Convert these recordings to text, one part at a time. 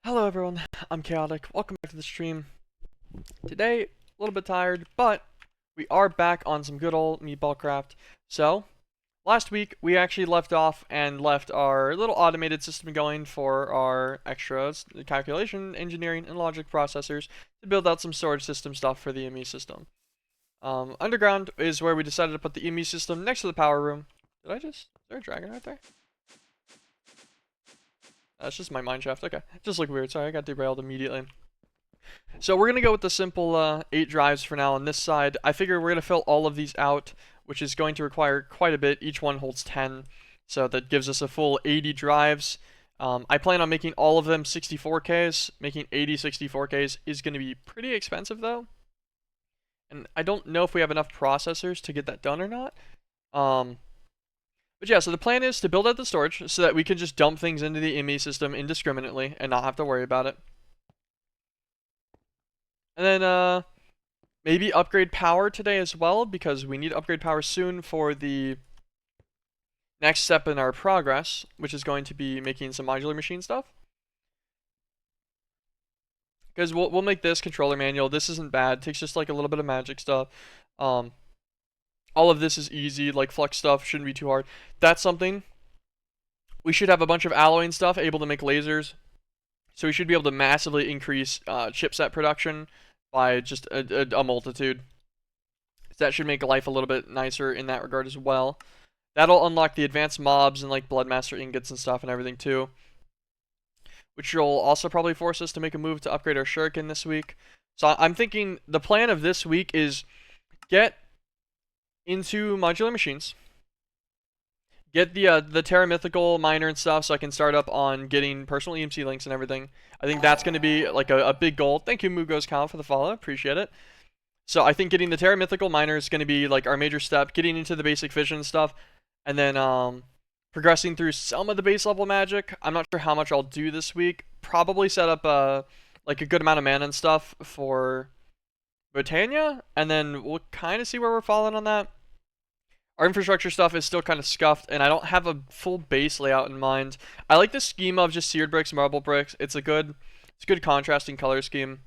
Hello everyone, I'm Chaotic. Welcome back to the stream. Today, a little bit tired, but we are back on some good old MeatBallCraft. So, last week we actually left off and left our little automated system going for our extras, the calculation, engineering, and logic processors to build out some storage system stuff for the ME system. Underground is where we decided to put the ME system next to the power room. Is there a dragon right there? That's just my mineshaft. Okay. Just look weird. Sorry, I got derailed immediately. So we're going to go with the simple 8 drives for now on this side. I figure we're going to fill all of these out, which is going to require quite a bit. Each one holds 10. So that gives us a full 80 drives. I plan on making all of them 64Ks. Making 80 64Ks is going to be pretty expensive though. And I don't know if we have enough processors to get that done or not. But yeah, so the plan is to build out the storage so that we can just dump things into the ME system indiscriminately and not have to worry about it. And then maybe upgrade power today as well, because we need to upgrade power soon for the next step in our progress, which is going to be making some modular machine stuff. Because we'll make this controller manual. This isn't bad. It takes just like a little bit of magic stuff. All of this is easy, like flux stuff shouldn't be too hard. That's something. We should have a bunch of alloying stuff able to make lasers. So we should be able to massively increase chipset production by just a multitude. That should make life a little bit nicer in that regard as well. That'll unlock the advanced mobs and like Bloodmaster ingots and stuff and everything too. Which will also probably force us to make a move to upgrade our shuriken this week. So I'm thinking the plan of this week is get into modular machines, get the Terra Mythical miner and stuff so I can start up on getting personal EMC links and everything. I think that's going to be like a big goal. Thank you Mugos Cal for the follow, appreciate it. So I think getting the Terra Mythical miner is going to be like our major step, getting into the basic fission stuff, and then progressing through some of the base level magic. I'm not sure how much I'll do this week. Probably set up like a good amount of mana and stuff for Britannia, and then we'll kind of see where we're falling on that. Our infrastructure stuff is still kind of scuffed, and I don't have a full base layout in mind. I like the scheme of just seared bricks, marble bricks. It's a good contrasting color scheme.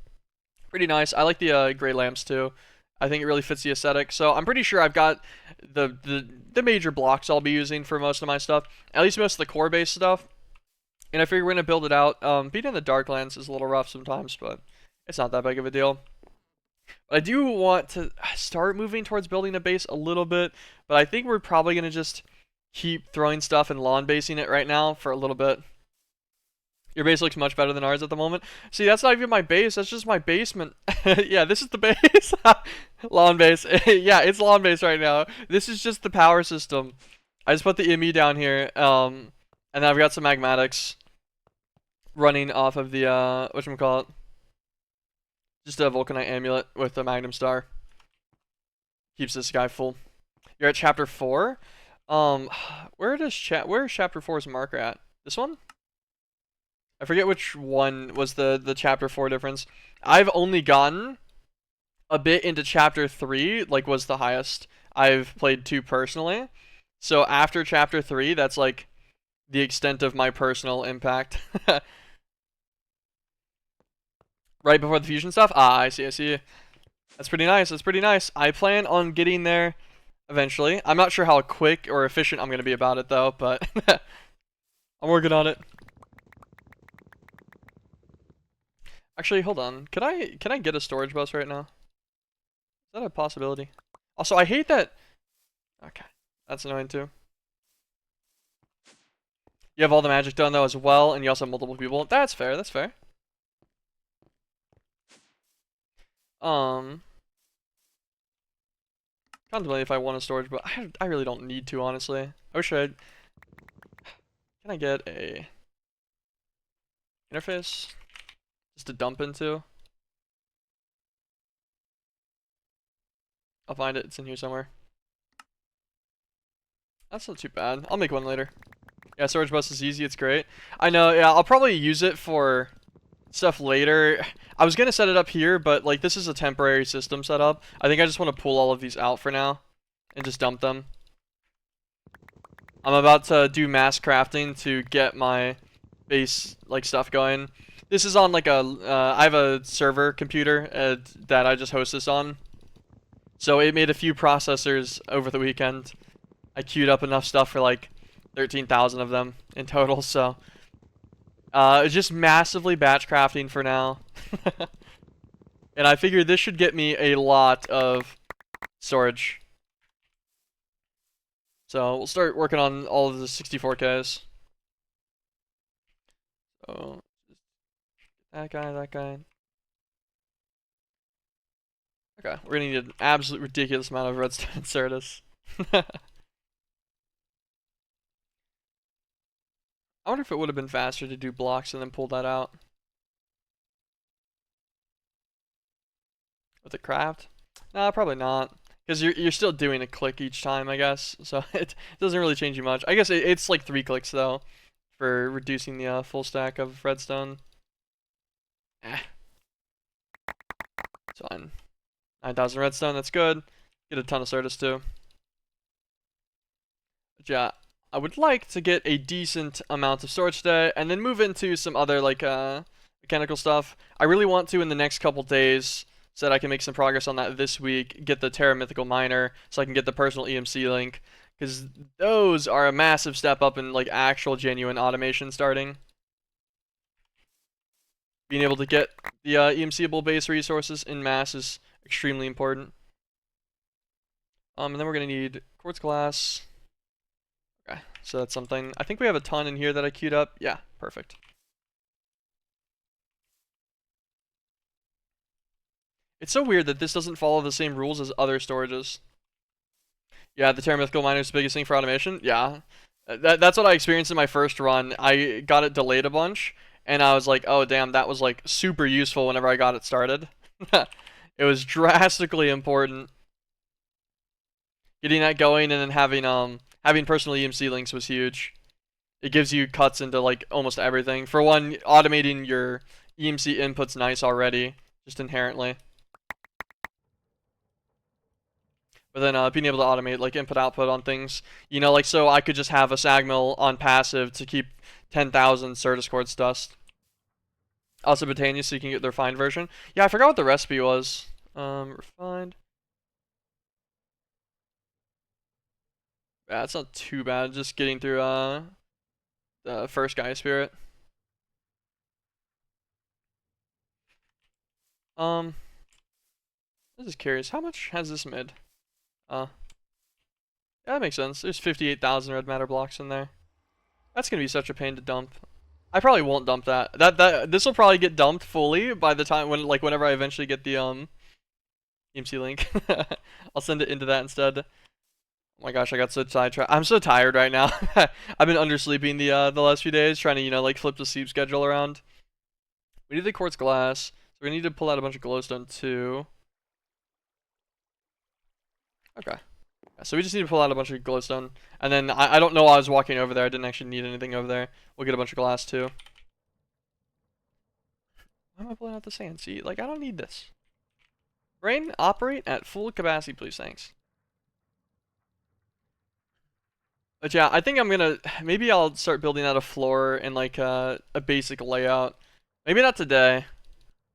Pretty nice. I like the gray lamps too. I think it really fits the aesthetic. So I'm pretty sure I've got the major blocks I'll be using for most of my stuff. At least most of the core base stuff. And I figure we're gonna build it out. Being in the Darklands is a little rough sometimes, but it's not that big of a deal. But I do want to start moving towards building a base a little bit, but I think we're probably going to just keep throwing stuff and lawn basing it right now for a little bit. Your base looks much better than ours at the moment. See, that's not even my base, that's just my basement. Yeah, this is the base. Lawn base. Yeah, it's lawn base right now. This is just the power system. I just put the ME down here, and then I've got some magmatics running off of the, whatchamacallit? Just a Vulcanite amulet with a Magnum Star. Keeps this guy full. You're at chapter 4. Where's chapter 4's marker at? This one? I forget which one was the chapter 4 difference. I've only gotten a bit into chapter 3, like was the highest I've played 2 personally. So after chapter 3, that's like the extent of my personal impact. Right before the fusion stuff? Ah, I see. That's pretty nice. I plan on getting there eventually. I'm not sure how quick or efficient I'm going to be about it, though, but I'm working on it. Actually, hold on. Can I get a storage bus right now? Is that a possibility? Also, I hate that... Okay, that's annoying, too. You have all the magic done, though, as well, and you also have multiple people. That's fair. Contemplate if I want a storage, but I really don't need to, honestly. I wish I'd... Can I get a interface just to dump into? I'll find it. It's in here somewhere. That's not too bad. I'll make one later. Yeah, storage bus is easy. It's great. I know. Yeah, I'll probably use it for stuff later. I was gonna set it up here, but like this is a temporary system setup. I think I just want to pull all of these out for now and just dump them. I'm about to do mass crafting to get my base like stuff going. This is on like a I have a server computer that I just host this on. So it made a few processors over the weekend. I queued up enough stuff for like 13,000 of them in total, so it's just massively batch crafting for now. And I figured this should get me a lot of storage. So we'll start working on all of the 64Ks. So that guy. Okay, we're gonna need an absolute ridiculous amount of redstone and Certus. I wonder if it would have been faster to do blocks and then pull that out. With the craft? Nah, probably not. Because you're still doing a click each time, I guess. So it doesn't really change you much. I guess it's like 3 clicks, though, for reducing the full stack of redstone. It's fine. 9,000 redstone, that's good. Get a ton of Certus, too. But yeah, I would like to get a decent amount of storage today, and then move into some other, like, mechanical stuff. I really want to, in the next couple days, so that I can make some progress on that this week, get the Terra Mythical Miner, so I can get the personal EMC link, because those are a massive step up in, like, actual genuine automation starting. Being able to get the EMCable base resources in mass is extremely important. And then we're going to need quartz glass. Okay, so that's something. I think we have a ton in here that I queued up. Yeah, perfect. It's so weird that this doesn't follow the same rules as other storages. Yeah, the Terra Mythical Miner is the biggest thing for automation. Yeah, that's what I experienced in my first run. I got it delayed a bunch, and I was like, oh damn, that was like super useful whenever I got it started. It was drastically important. Getting that going and then having personal EMC links was huge. It gives you cuts into like almost everything. For one, automating your EMC input's nice already, just inherently. But then being able to automate like input output on things, you know, like so I could just have a sag mill on passive to keep 10,000 Certus quartz dust. Also Botania, so you can get the refined version. Yeah, I forgot what the recipe was. Refined. Yeah, it's not too bad. Just getting through the first Gaia Spirit. I'm just curious, how much has this mid? Yeah, that makes sense. There's 58,000 red matter blocks in there. That's gonna be such a pain to dump. I probably won't dump that. This will probably get dumped fully by the time whenever I eventually get the EMC link. I'll send it into that instead. Oh my gosh, I got so sidetracked. I'm so tired right now. I've been undersleeping the last few days, trying to like flip the sleep schedule around. We need the quartz glass, so we need to pull out a bunch of glowstone too. Okay. So we just need to pull out a bunch of glowstone. And then I don't know why I was walking over there. I didn't actually need anything over there. We'll get a bunch of glass too. Why am I pulling out the sand? See, like I don't need this. Brain, operate at full capacity, please. Thanks. But yeah, I think I'm gonna, maybe I'll start building out a floor and like a basic layout. Maybe not today,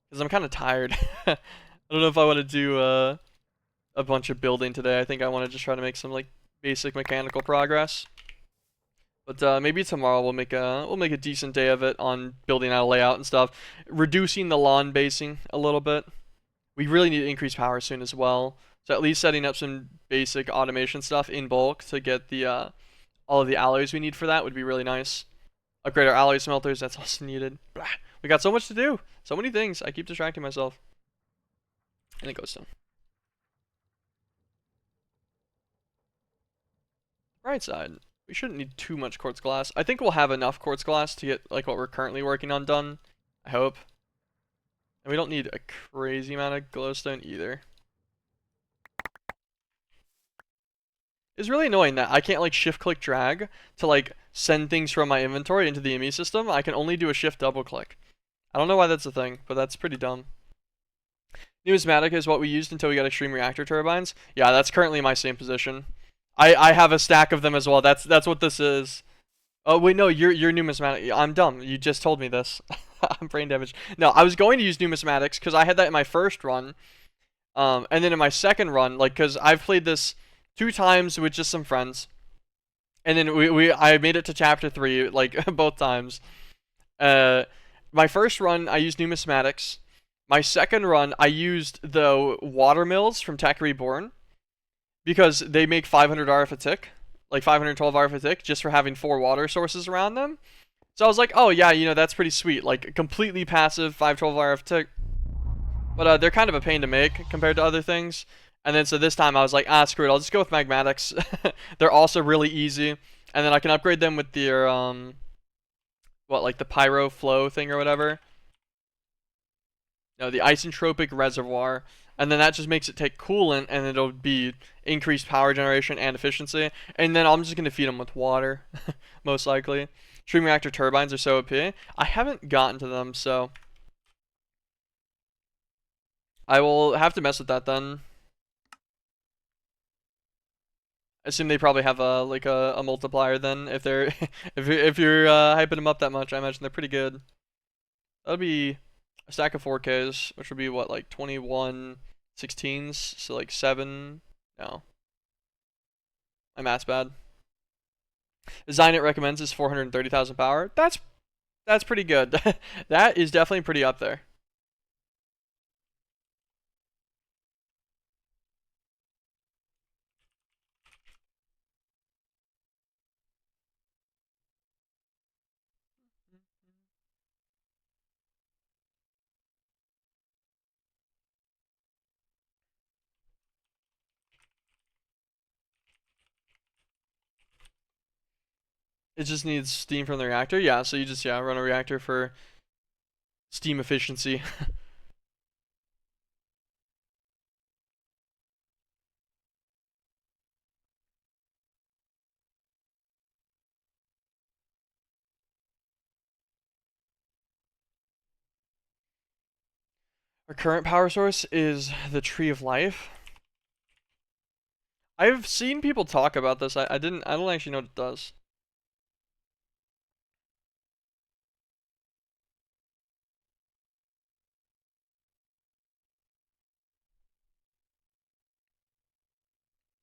because I'm kind of tired. I don't know if I want to do a bunch of building today. I think I want to just try to make some like basic mechanical progress. But maybe tomorrow we'll make a decent day of it on building out a layout and stuff, reducing the lawn basing a little bit. We really need to increase power soon as well. So at least setting up some basic automation stuff in bulk to get the all of the alloys we need for that would be really nice. Upgrade our alloy smelters, that's also needed. Blah. We got so much to do. So many things. I keep distracting myself. And it goes down. Right side. We shouldn't need too much quartz glass. I think we'll have enough quartz glass to get like what we're currently working on done. I hope. And we don't need a crazy amount of glowstone either. It's really annoying that I can't like shift click drag to like send things from my inventory into the ME system. I can only do a shift double click. I don't know why that's a thing, but that's pretty dumb. Numismatic is what we used until we got extreme reactor turbines. Yeah, that's currently my same position. I have a stack of them as well. That's what this is. Oh wait, no, you're numismatic. I'm dumb. You just told me this. I'm brain damaged. No, I was going to use numismatics because I had that in my first run. And then in my second run, like, cause I've played this 2 times with just some friends, and then I made it to chapter 3 like both times. Uh, my first run I used numismatics. My second run I used the water mills from Tech Reborn because they make 500 RF a tick, like 512 RF a tick, just for having 4 water sources around them. So I was like, oh yeah, that's pretty sweet. Like completely passive 512 RF tick, but they're kind of a pain to make compared to other things. And then so this time I was like, screw it, I'll just go with magmatics. They're also really easy, and then I can upgrade them with their like the pyro flow thing or whatever. No, the isentropic reservoir, and then that just makes it take coolant, and it'll be increased power generation and efficiency. And then I'm just gonna feed them with water, most likely. Stream reactor turbines are so OP. I haven't gotten to them, so I will have to mess with that then. I assume they probably have a multiplier then if they're if you're hyping them up that much. I imagine they're pretty good. That'll be a stack of 4Ks, which would be what, like 21 16s, so like 7. No, my math's bad. Design it recommends is 430,000 power. That's pretty good. That is definitely pretty up there. It just needs steam from the reactor. Yeah, so you just run a reactor for steam efficiency. Our current power source is the Tree of Life. I've seen people talk about this. I don't actually know what it does.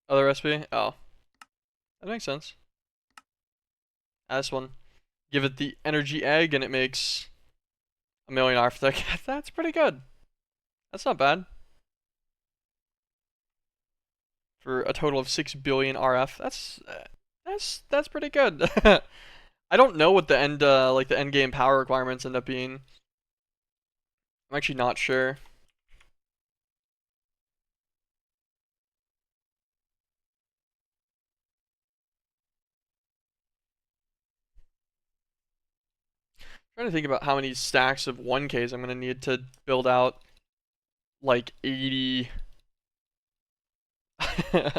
Other recipe? Oh, that makes sense. This one. Give it the energy egg and it makes a million architect. That's pretty good. That's not bad. For a total of 6 billion RF. That's pretty good. I don't know what the end game power requirements end up being. I'm actually not sure. I'm trying to think about how many stacks of 1Ks I'm gonna need to build out like 80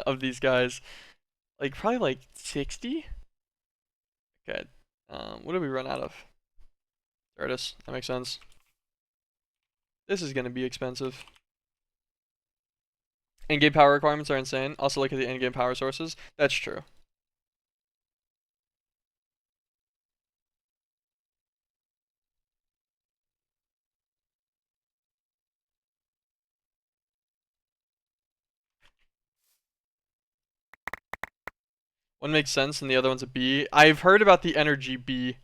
of these guys. Like probably like 60. Okay. What did we run out of? There it is. That makes sense. This is gonna be expensive. In-game power requirements are insane. Also look at the in-game power sources. That's true. One makes sense and the other one's a B. I've heard about the energy B.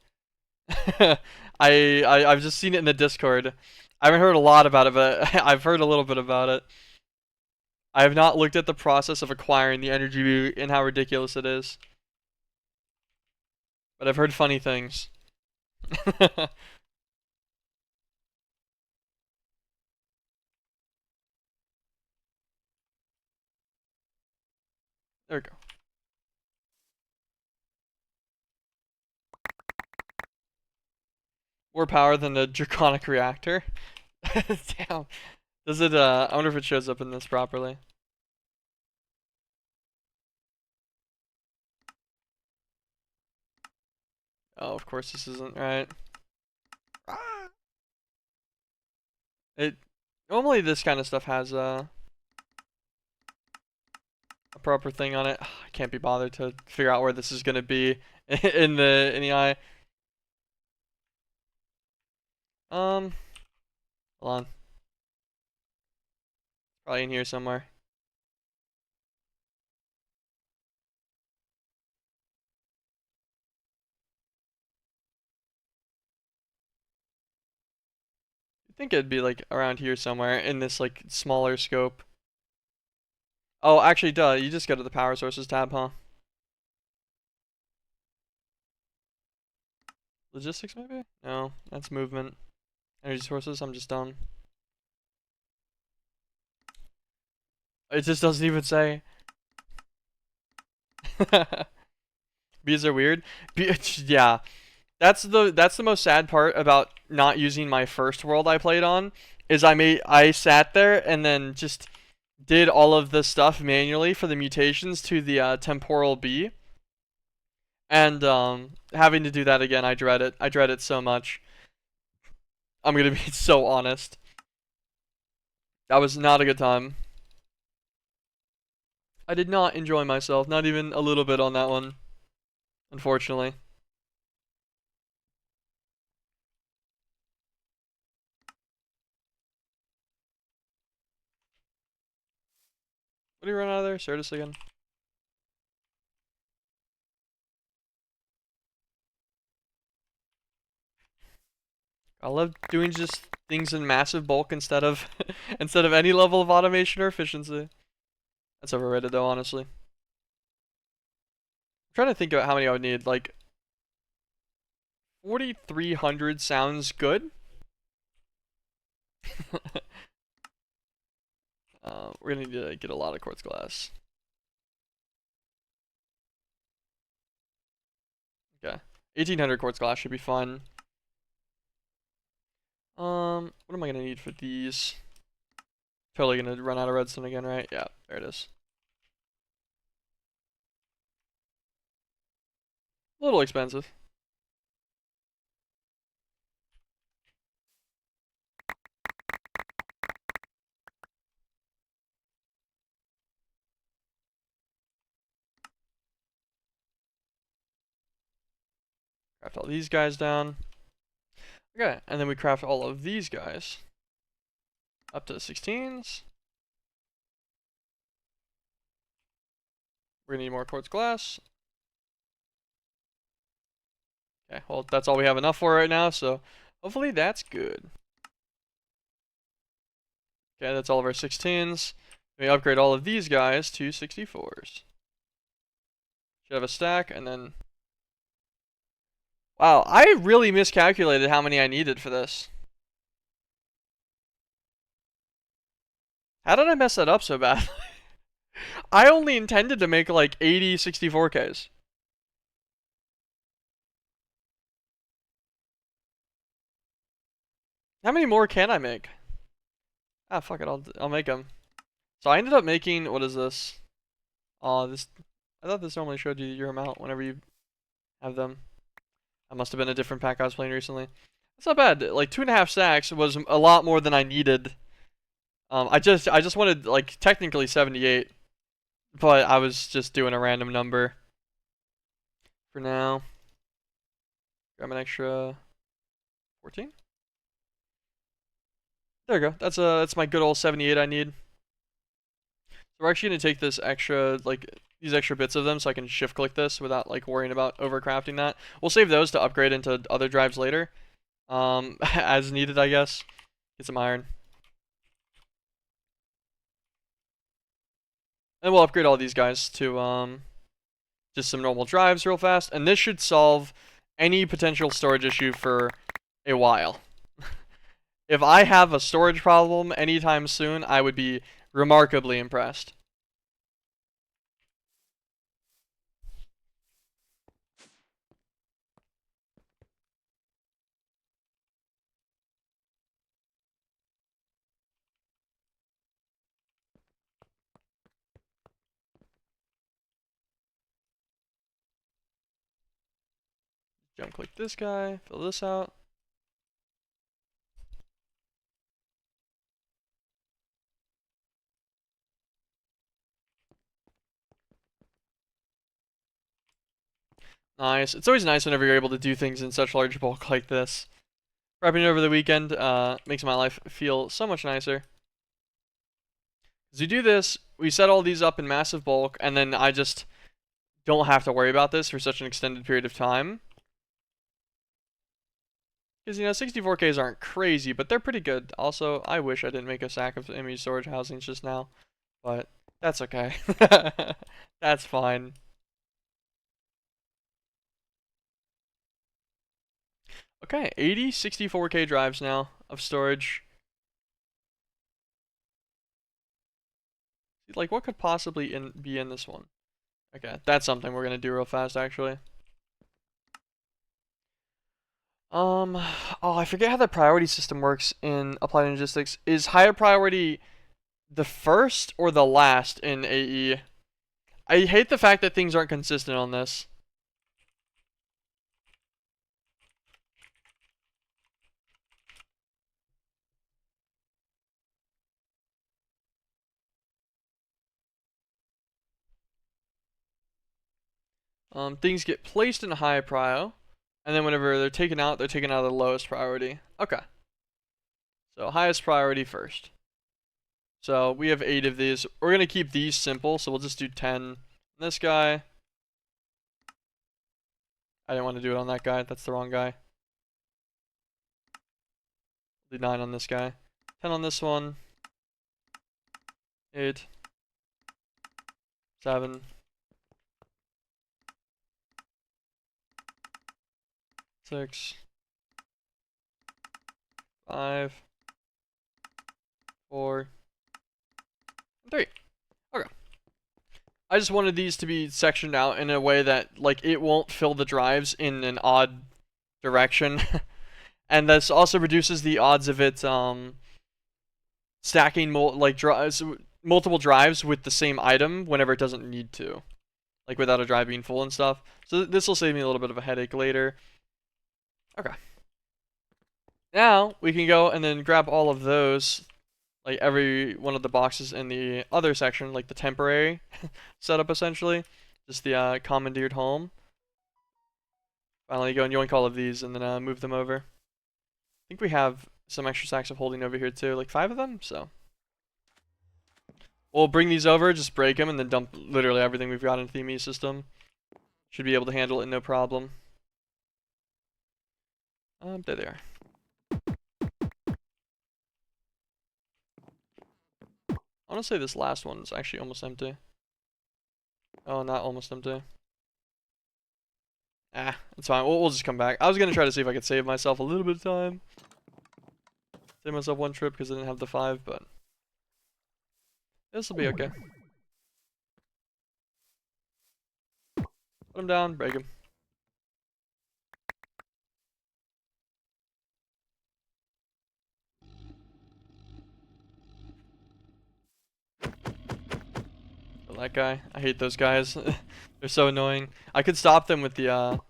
I've just seen it in the Discord. I haven't heard a lot about it, but I've heard a little bit about it. I have not looked at the process of acquiring the energy B and how ridiculous it is. But I've heard funny things. There we go. More power than a draconic reactor. Damn. Does it, I wonder if it shows up in this properly. Oh, of course this isn't right. It, normally this kind of stuff has, a proper thing on it. I can't be bothered to figure out where this is gonna be in the eye. Hold on. Probably in here somewhere. I think it'd be like around here somewhere in this like smaller scope. Oh, actually, duh. You just go to the power sources tab, huh? Logistics, maybe? No, that's movement. Energy sources, I'm just done. It just doesn't even say. Bees are weird. Yeah, that's the most sad part about not using my first world I played on. Is I sat there and then just did all of the stuff manually for the mutations to the temporal bee, and having to do that again, I dread it. I dread it so much. I'm gonna be so honest. That was not a good time. I did not enjoy myself, not even a little bit on that one, unfortunately. What do you run out of there? Certus again? I love doing just things in massive bulk instead of instead of any level of automation or efficiency. That's overrated though, honestly. I'm trying to think about how many I would need. Like 4,300 sounds good. We're gonna need to get a lot of quartz glass. Okay, 1,800 quartz glass should be fun. What am I gonna need for these? Totally gonna run out of redstone again, right? Yeah, there it is. A little expensive. Craft all these guys down. Okay, and then we craft all of these guys up to 16s. We're gonna need more quartz glass. Okay, well, that's all we have enough for right now, so hopefully that's good. Okay, that's all of our 16s. We upgrade all of these guys to 64s. Should have a stack, and then... Wow, I really miscalculated how many I needed for this. How did I mess that up so bad? I only intended to make like 80 64Ks. How many more can I make? Ah, fuck it, I'll make them. So I ended up making, what is this? This, I thought this normally showed you your amount whenever you have them. That must have been a different pack I was playing recently. It's not bad. Like 2.5 stacks was a lot more than I needed. I just wanted like technically 78, but I was just doing a random number for now. Grab an extra 14. There we go. That's my good old 78 I need. So we're actually gonna take this extra these extra bits of them so I can shift click this without like worrying about overcrafting that. We'll save those to upgrade into other drives later. As needed, I guess. Get some iron. And we'll upgrade all these guys to just some normal drives real fast, and this should solve any potential storage issue for a while. If I have a storage problem anytime soon, I would be remarkably impressed. Jump click this guy, fill this out. Nice. It's always nice whenever you're able to do things in such large bulk like this. Prepping it over the weekend makes my life feel so much nicer. As we do this, we set all these up in massive bulk, and then I just don't have to worry about this for such an extended period of time. Because, 64Ks aren't crazy, but they're pretty good. Also, I wish I didn't make a stack of image storage housings just now, but that's okay. That's fine. Okay, 80 64K drives now of storage. Like, what could possibly be in this one? Okay, that's something we're gonna do real fast, actually. Oh, I forget how the priority system works in applied logistics. Is higher priority the first or the last in AE? I hate the fact that things aren't consistent on this. Things get placed in a high prio, and then whenever they're taken out of the lowest priority. Okay. So highest priority first. So we have 8 of these. We're going to keep these simple, so we'll just do 10. This guy. I didn't want to do it on that guy. That's the wrong guy. Do 9 on this guy. 10 on this one. 8. 7. 6. 5. 4. 3. Okay. I just wanted these to be sectioned out in a way that, like, it won't fill the drives in an odd direction. And this also reduces the odds of it stacking multiple drives with the same item whenever it doesn't need to, like without a drive being full and stuff. So this will save me a little bit of a headache later. Okay. Now we can go and then grab all of those, like every one of the boxes in the other section, like the temporary setup essentially, just the commandeered home. Finally go and yoink all of these and then move them over. I think we have some extra stacks of holding over here too, like 5 of them, so. We'll bring these over, just break them, and then dump literally everything we've got into the ME system. Should be able to handle it no problem. There they are. I want to say this last one is actually almost empty. Oh, not almost empty. Ah, it's fine. We'll just come back. I was going to try to see if I could save myself a little bit of time. Save myself one trip because I didn't have the 5, but this will be okay. Put him down, break him. That guy. I hate those guys. They're so annoying. I could stop them with the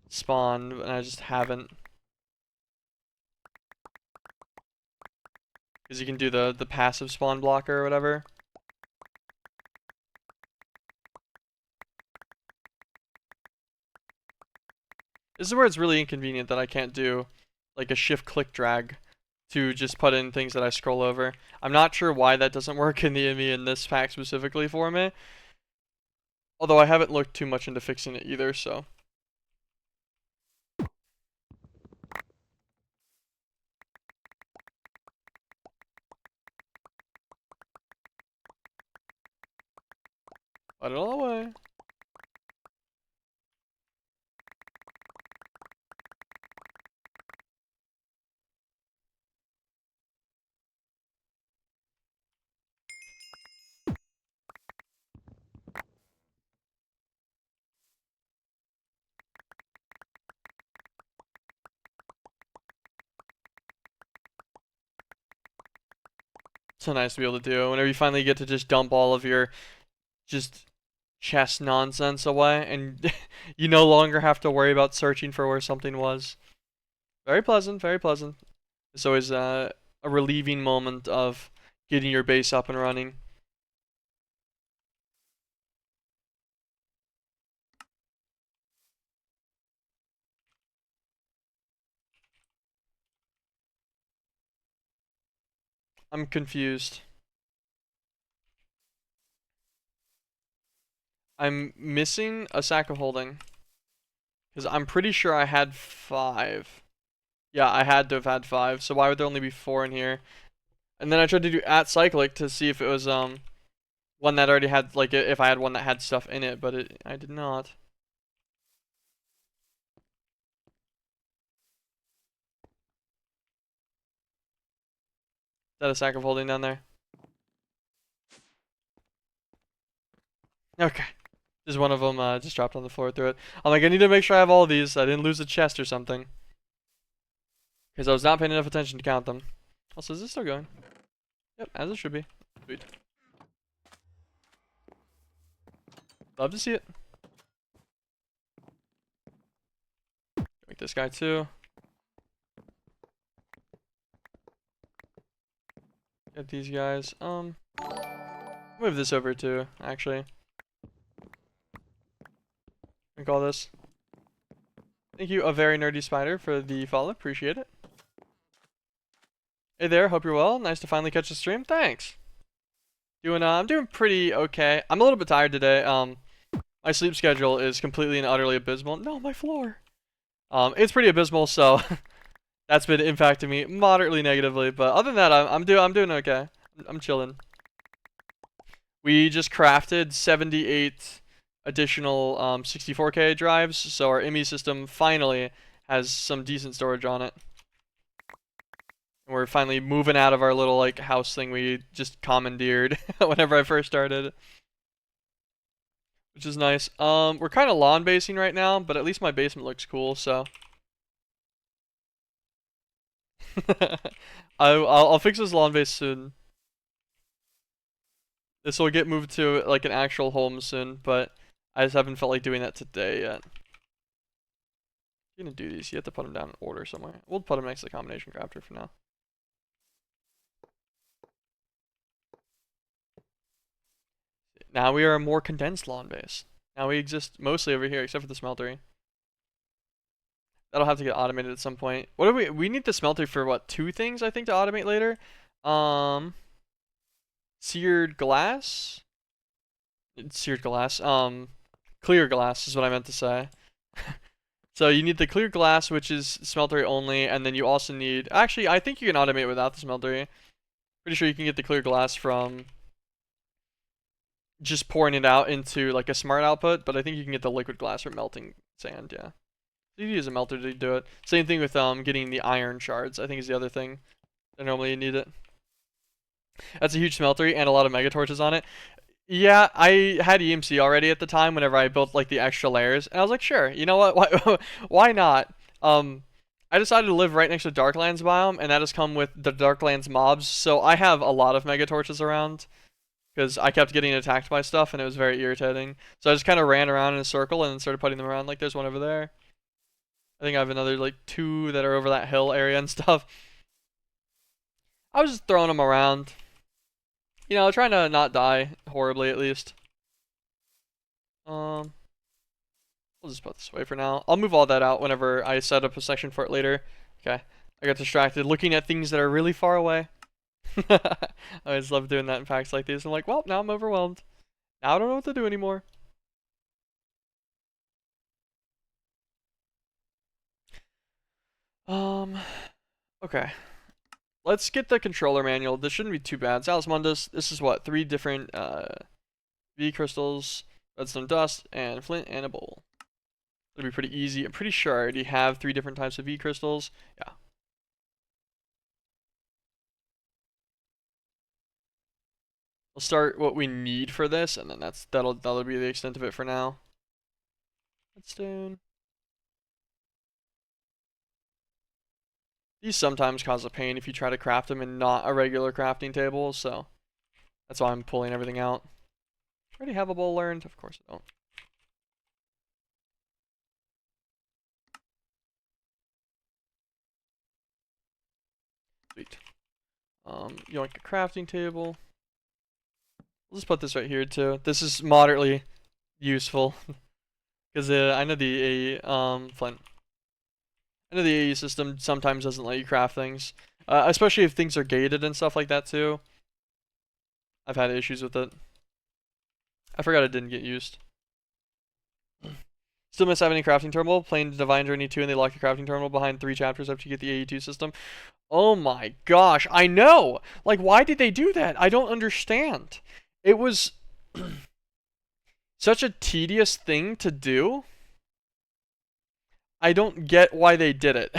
spawn, and I just haven't. Because you can do the passive spawn blocker or whatever. This is where it's really inconvenient that I can't do like a shift click drag to just put in things that I scroll over. I'm not sure why that doesn't work in the ME in this pack specifically for me. Although I haven't looked too much into fixing it either, so. Put it all away. So nice to be able to do. Whenever you finally get to just dump all of your just chest nonsense away and you no longer have to worry about searching for where something was. Very pleasant, very pleasant. It's always a relieving moment of getting your base up and running. I'm confused. I'm missing a sack of holding. Because I'm pretty sure I had 5. Yeah, I had to have had 5. So why would there only be 4 in here? And then I tried to do at cyclic to see if it was one that already had, like, if I had one that had stuff in it, but I did not. Is that a sack of holding down there? Okay. Just one of them just dropped on the floor through it. I'm like, I need to make sure I have all of these. I didn't lose a chest or something. Because I was not paying enough attention to count them. Also, is this still going? Yep, as it should be. Sweet. Love to see it. Make this guy too. Get these guys. Move this over too, actually. And call this. Thank you, a very nerdy spider, for the follow. Appreciate it. Hey there, hope you're well. Nice to finally catch the stream. Thanks. I'm doing pretty okay. I'm a little bit tired today. My sleep schedule is completely and utterly abysmal. No, my floor. It's pretty abysmal, so that's been impacting me moderately negatively. But other than that, I'm doing okay. I'm chilling. We just crafted 78 additional 64K drives, so our IME system finally has some decent storage on it. And we're finally moving out of our little like house thing we just commandeered whenever I first started, which is nice. We're kind of lawn basing right now, but at least my basement looks cool, so I'll fix this lawn base soon. This will get moved to like an actual home soon, but I just haven't felt like doing that today yet. You're gonna do these. You have to put them down in order somewhere. We'll put them next to the combination crafter for now. Now we are a more condensed lawn base. Now we exist mostly over here, except for the smeltery. That'll have to get automated at some point. What do we need the smelter for? What, 2 things I think to automate later? Seared glass. Seared glass. Clear glass is what I meant to say. So you need the clear glass, which is smeltery only, and then you also need. Actually, I think you can automate without the smeltery. Pretty sure you can get the clear glass from just pouring it out into like a smart output, but I think you can get the liquid glass from melting sand. Yeah. You use a melter to do it. Same thing with getting the iron shards, I think is the other thing. And normally you need it. That's a huge smeltery and a lot of mega torches on it. Yeah, I had EMC already at the time whenever I built like the extra layers, and I was like, sure, you know what? Why not? I decided to live right next to Darklands biome, and that has come with the Darklands mobs, so I have a lot of mega torches around because I kept getting attacked by stuff and it was very irritating. So I just kind of ran around in a circle and started putting them around. Like there's one over there. I think I have another like 2 that are over that hill area and stuff. I was just throwing them around. You know, trying to not die horribly at least. We'll just put this away for now. I'll move all that out whenever I set up a section for it later. Okay. I got distracted looking at things that are really far away. I always love doing that in packs like these. I'm like, well, now I'm overwhelmed. Now I don't know what to do anymore. Okay. Let's get the controller manual. This shouldn't be too bad. Salamandus, this is what? 3 different V crystals, redstone dust, and flint and a bowl. It'll be pretty easy. I'm pretty sure I already have 3 different types of V crystals. Yeah. We'll start what we need for this, and then that'll be the extent of it for now. Redstone. These sometimes cause a pain if you try to craft them in not a regular crafting table, so that's why I'm pulling everything out. Already have a bowl learned? Of course I don't. Sweet. You like a crafting table? We'll just put this right here too. This is moderately useful because I know the flint. I know the AE system sometimes doesn't let you craft things. Especially if things are gated and stuff like that too. I've had issues with it. I forgot it didn't get used. Still miss having a crafting terminal. Playing Divine Journey 2 and they lock the crafting terminal behind 3 chapters after you get the AE2 system. Oh my gosh, I know! Like, why did they do that? I don't understand. It was such a tedious thing to do. I don't get why they did it.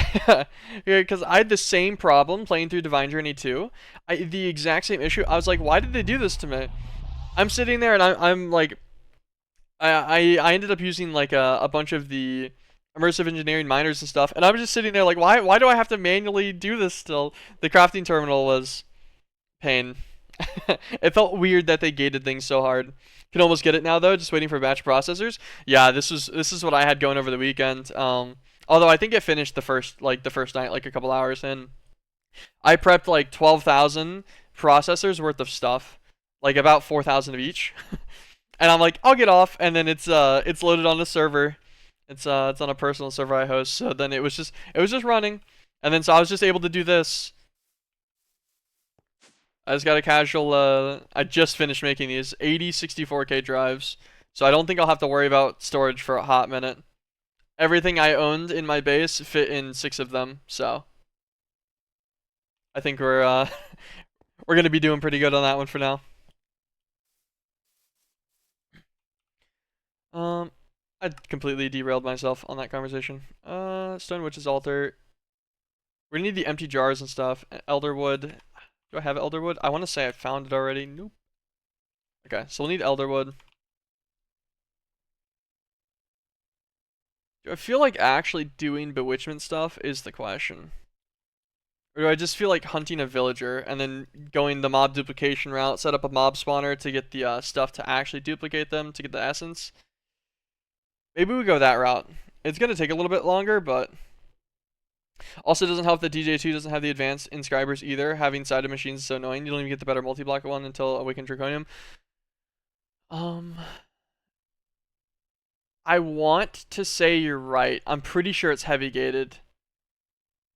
Because I had the same problem playing through Divine Journey 2. The exact same issue. I was like, why did they do this to me? I'm sitting there and I'm like, I ended up using like a bunch of the immersive engineering miners and stuff, and I was just sitting there like, why do I have to manually do this still? The crafting terminal was pain. It felt weird that they gated things so hard. Can almost get it now though, just waiting for batch processors. Yeah, this is what I had going over the weekend. Although I think it finished the first night, like a couple hours in. I prepped like 12,000 processors worth of stuff, like about 4,000 of each. And I'm like, I'll get off, and then it's loaded on the server. It's on a personal server I host. So then it was just running, and then so I was just able to do this. I just got a casual. I just finished making these 80 64K drives, so I don't think I'll have to worry about storage for a hot minute. Everything I owned in my base fit in 6 of them, so I think we're we're gonna be doing pretty good on that one for now. I completely derailed myself on that conversation. Stone Witch's Altar. We're gonna need the empty jars and stuff. Elderwood. Do I have Elderwood? I want to say I found it already. Nope. Okay, so we'll need Elderwood. Do I feel like actually doing bewitchment stuff is the question? Or do I just feel like hunting a villager and then going the mob duplication route, set up a mob spawner to get the stuff to actually duplicate them to get the essence? Maybe we go that route. It's going to take a little bit longer, but also doesn't help that DJ2 doesn't have the advanced inscribers either. Having sided machines is so annoying. You don't even get the better multi-block one until Awakened Draconium. I want to say you're right. I'm pretty sure it's heavy gated.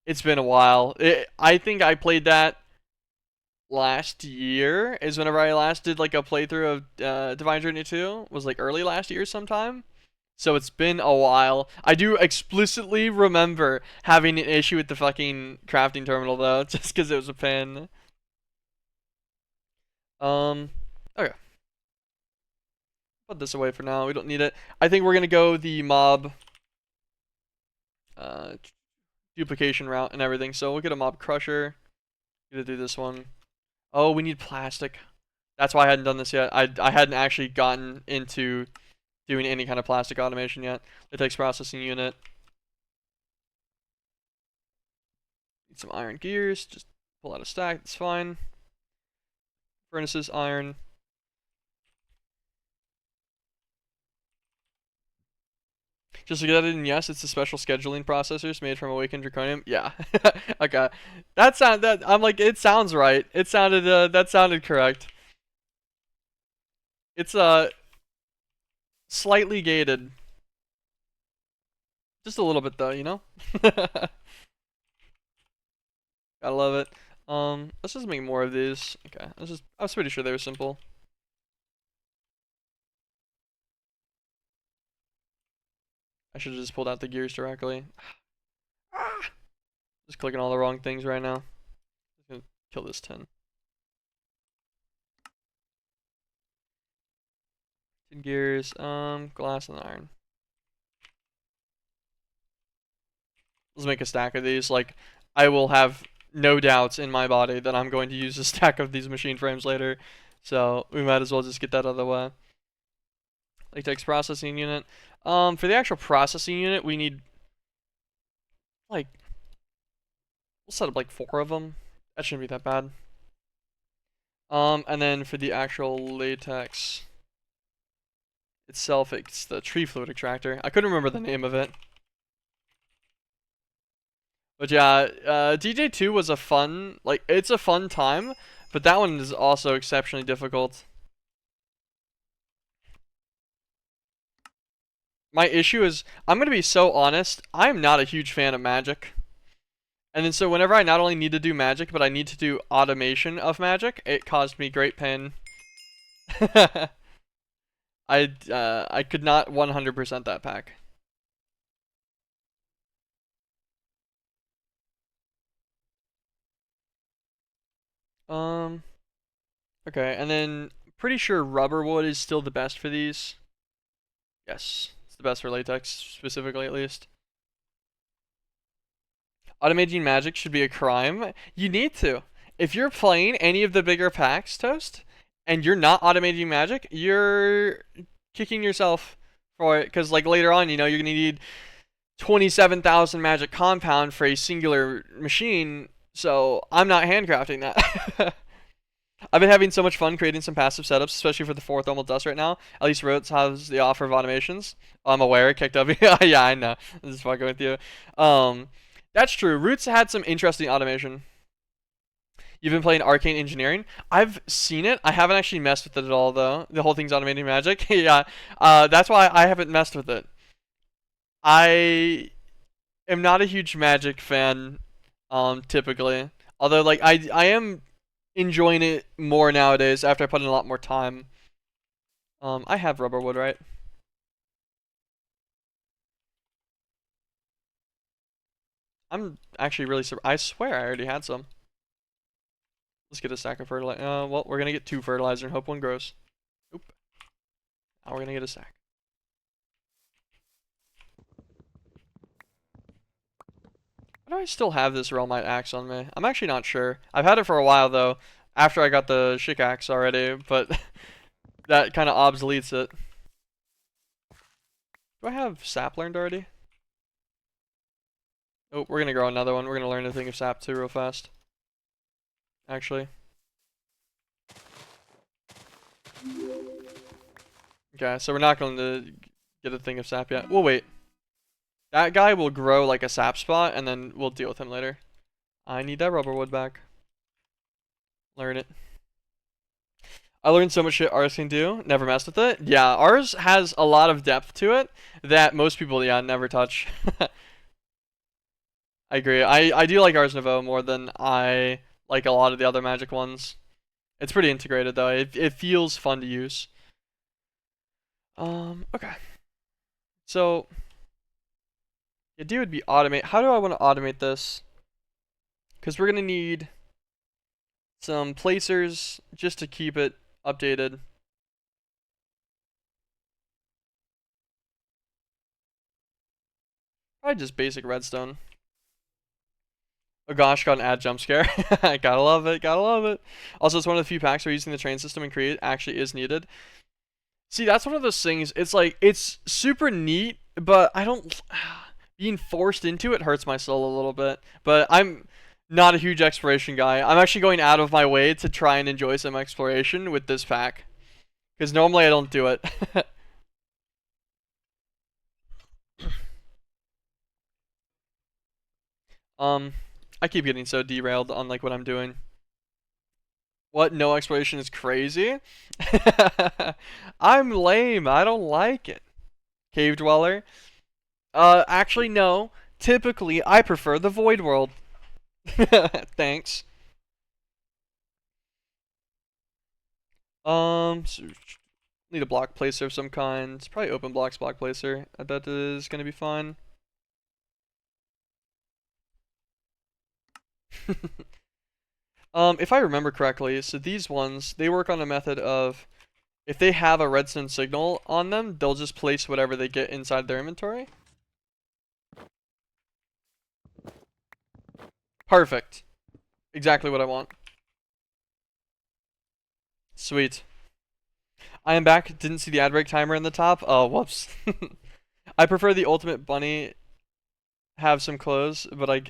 It's been a while. I think I played that last year is whenever I last did like a playthrough of Divine Journey 2. Was like early last year sometime. So it's been a while. I do explicitly remember having an issue with the fucking crafting terminal though, just because it was a pain. Okay. Put this away for now. We don't need it. I think we're gonna go the mob duplication route and everything. So we'll get a mob crusher. Gonna do this one. Oh, we need plastic. That's why I hadn't done this yet. I hadn't actually gotten into doing any kind of plastic automation yet. Latex processing unit. Need some iron gears. Just pull out a stack. That's fine. Furnaces, iron. Just to get that in, yes, it's the special scheduling processors made from Awakened Draconium. Yeah. Okay. I'm like, it sounds right. It sounded that sounded correct. It's slightly gated. Just a little bit though, you know? Gotta love it. Let's just make more of these. Okay. I was pretty sure they were simple. I should have just pulled out the gears directly. Just clicking all the wrong things right now. I'm gonna kill this 10. 10 gears, glass and iron. Let's make a stack of these. Like, I will have no doubts in my body that I'm going to use a stack of these machine frames later. So we might as well just get that out of the way. Latex processing unit. For the actual processing unit, we need like, we'll set up like 4 of them. That shouldn't be that bad. And then for the actual latex itself, it's the tree fluid extractor. I couldn't remember the name of it. But yeah, DJ2 was a fun, like, it's a fun time, but that one is also exceptionally difficult. My issue is, I'm going to be so honest, I'm not a huge fan of magic. And then so whenever I not only need to do magic, but I need to do automation of magic, it caused me great pain. I could not 100% that pack. Um, okay, and then pretty sure rubber wood is still the best for these. Yes, it's the best for latex, specifically at least. Automating magic should be a crime. You need to. If you're playing any of the bigger packs, Toast, and you're not automating magic, you're kicking yourself for it. Because like later on, you know, you're gonna need 27,000 magic compound for a singular machine. So I'm not handcrafting that. I've been having so much fun creating some passive setups, especially for the fourth Thermal Dust right now. At least Roots has the offer of automations. I'm aware it kicked up. Yeah, I know. I'm just fucking with you. That's true. Roots had some interesting automation. You've been playing Arcane Engineering. I've seen it. I haven't actually messed with it at all, though. The whole thing's automating magic. Yeah. That's why I haven't messed with it. I am not a huge magic fan, typically. Although, like, I am enjoying it more nowadays after I put in a lot more time. I have rubber wood, right? I'm actually really I swear I already had some. Let's get a stack of fertilizer. Well, we're gonna get 2 fertilizer and hope one grows. Oop. Now we're gonna get a stack. Why do I still have this Realmite axe on me? I'm actually not sure. I've had it for a while though, after I got the Chic axe already, but that kind of obsoletes it. Do I have sap learned already? Oh, we're gonna grow another one. We're gonna learn a thing of sap too real fast. Actually. Okay, so we're not going to get a thing of sap yet. We'll wait. That guy will grow like a sap spot, and then we'll deal with him later. I need that rubber wood back. Learn it. I learned so much shit ours can do. Never messed with it. Yeah, ours has a lot of depth to it that most people, yeah, never touch. I agree. I do like Ars Nouveau more than I like a lot of the other Magic ones. It's pretty integrated though. It feels fun to use. Okay. So, the idea would be automate. How do I want to automate this? Because we're gonna need some placers just to keep it updated. Probably just basic redstone. Oh gosh, got an ad jump scare. Gotta love it, gotta love it. Also, it's one of the few packs where using the train system and create actually is needed. See, that's one of those things, it's like, it's super neat, but I don't, being forced into it hurts my soul a little bit. But I'm not a huge exploration guy. I'm actually going out of my way to try and enjoy some exploration with this pack. Because normally I don't do it. I keep getting so derailed on like what I'm doing. What? No exploration is crazy? I'm lame. I don't like it. Cave Dweller? Actually no. Typically, I prefer the Void World. Thanks. So need a block placer of some kind. It's probably open blocks block placer. I bet it is gonna be fine. If I remember correctly, so these ones, they work on a method of if they have a redstone signal on them, they'll just place whatever they get inside their inventory. Perfect. Exactly what I want. Sweet. I am back. Didn't see the ad break timer in the top. Oh, whoops. I prefer the ultimate bunny have some clothes, but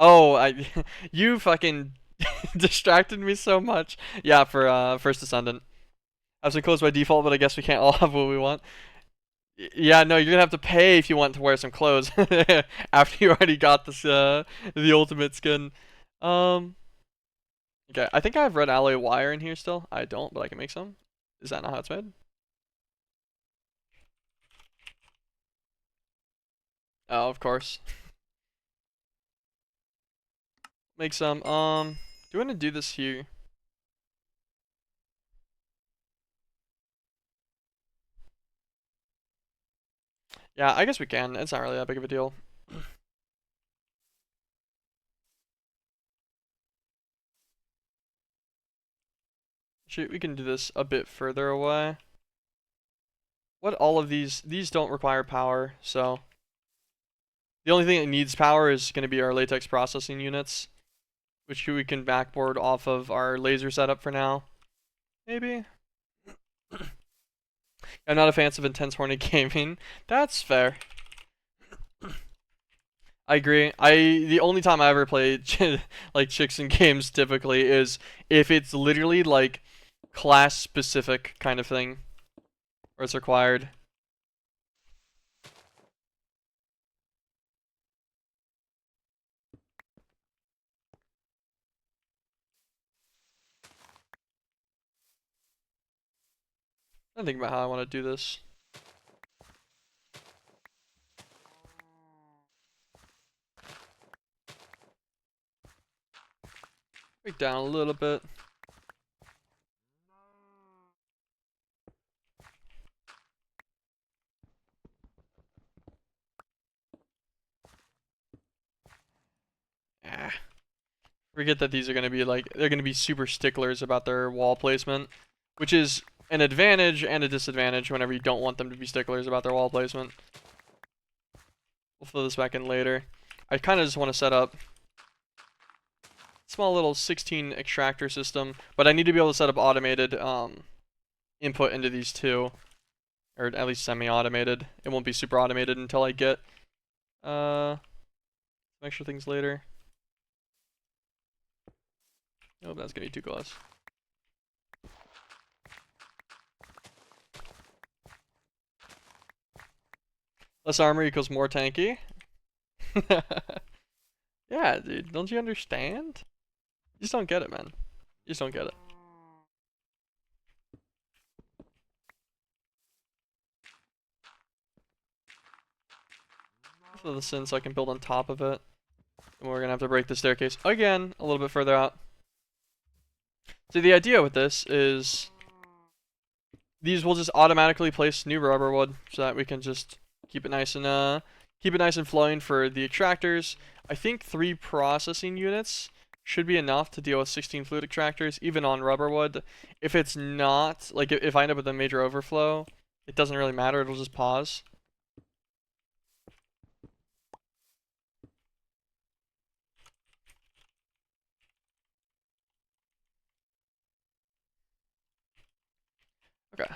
oh, you fucking distracted me so much. Yeah, for First Descendant. Have some clothes by default, but I guess we can't all have what we want. Yeah, no, you're gonna have to pay if you want to wear some clothes after you already got this the ultimate skin. Um, okay, I think I have red alloy wire in here still. I don't, but I can make some. Is that not how it's made? Oh, of course. Make some. Do you want to do this here? Yeah, I guess we can. It's not really that big of a deal. Shoot, we can do this a bit further away. What all of these don't require power, so the only thing that needs power is going to be our latex processing units, which we can backboard off of our laser setup for now. Maybe. I'm not a fan of intense horny gaming. That's fair. I agree. The only time I ever play like chicks in games typically is if it's literally like class specific kind of thing, or it's required. I'm thinking about how I want to do this. Break down a little bit. Ah. Forget that these are going to be like, they're going to be super sticklers about their wall placement, which is an advantage and a disadvantage whenever you don't want them to be sticklers about their wall placement. We'll throw this back in later. I kind of just want to set up a small little 16 extractor system, but I need to be able to set up automated input into these two, or at least semi-automated. It won't be super automated until I get some extra things later. Oh, that's gonna be too close. Less armor equals more tanky. Yeah, dude, don't you understand? You just don't get it, man. You just don't get it. Throw this in so I can build on top of it. And we're gonna have to break the staircase again a little bit further out. So the idea with this is these will just automatically place new rubber wood so that we can just keep it nice and flowing for the extractors. I think 3 processing units should be enough to deal with 16 fluid extractors, even on rubber wood. If it's not, like if I end up with a major overflow, it doesn't really matter, it'll just pause. Okay.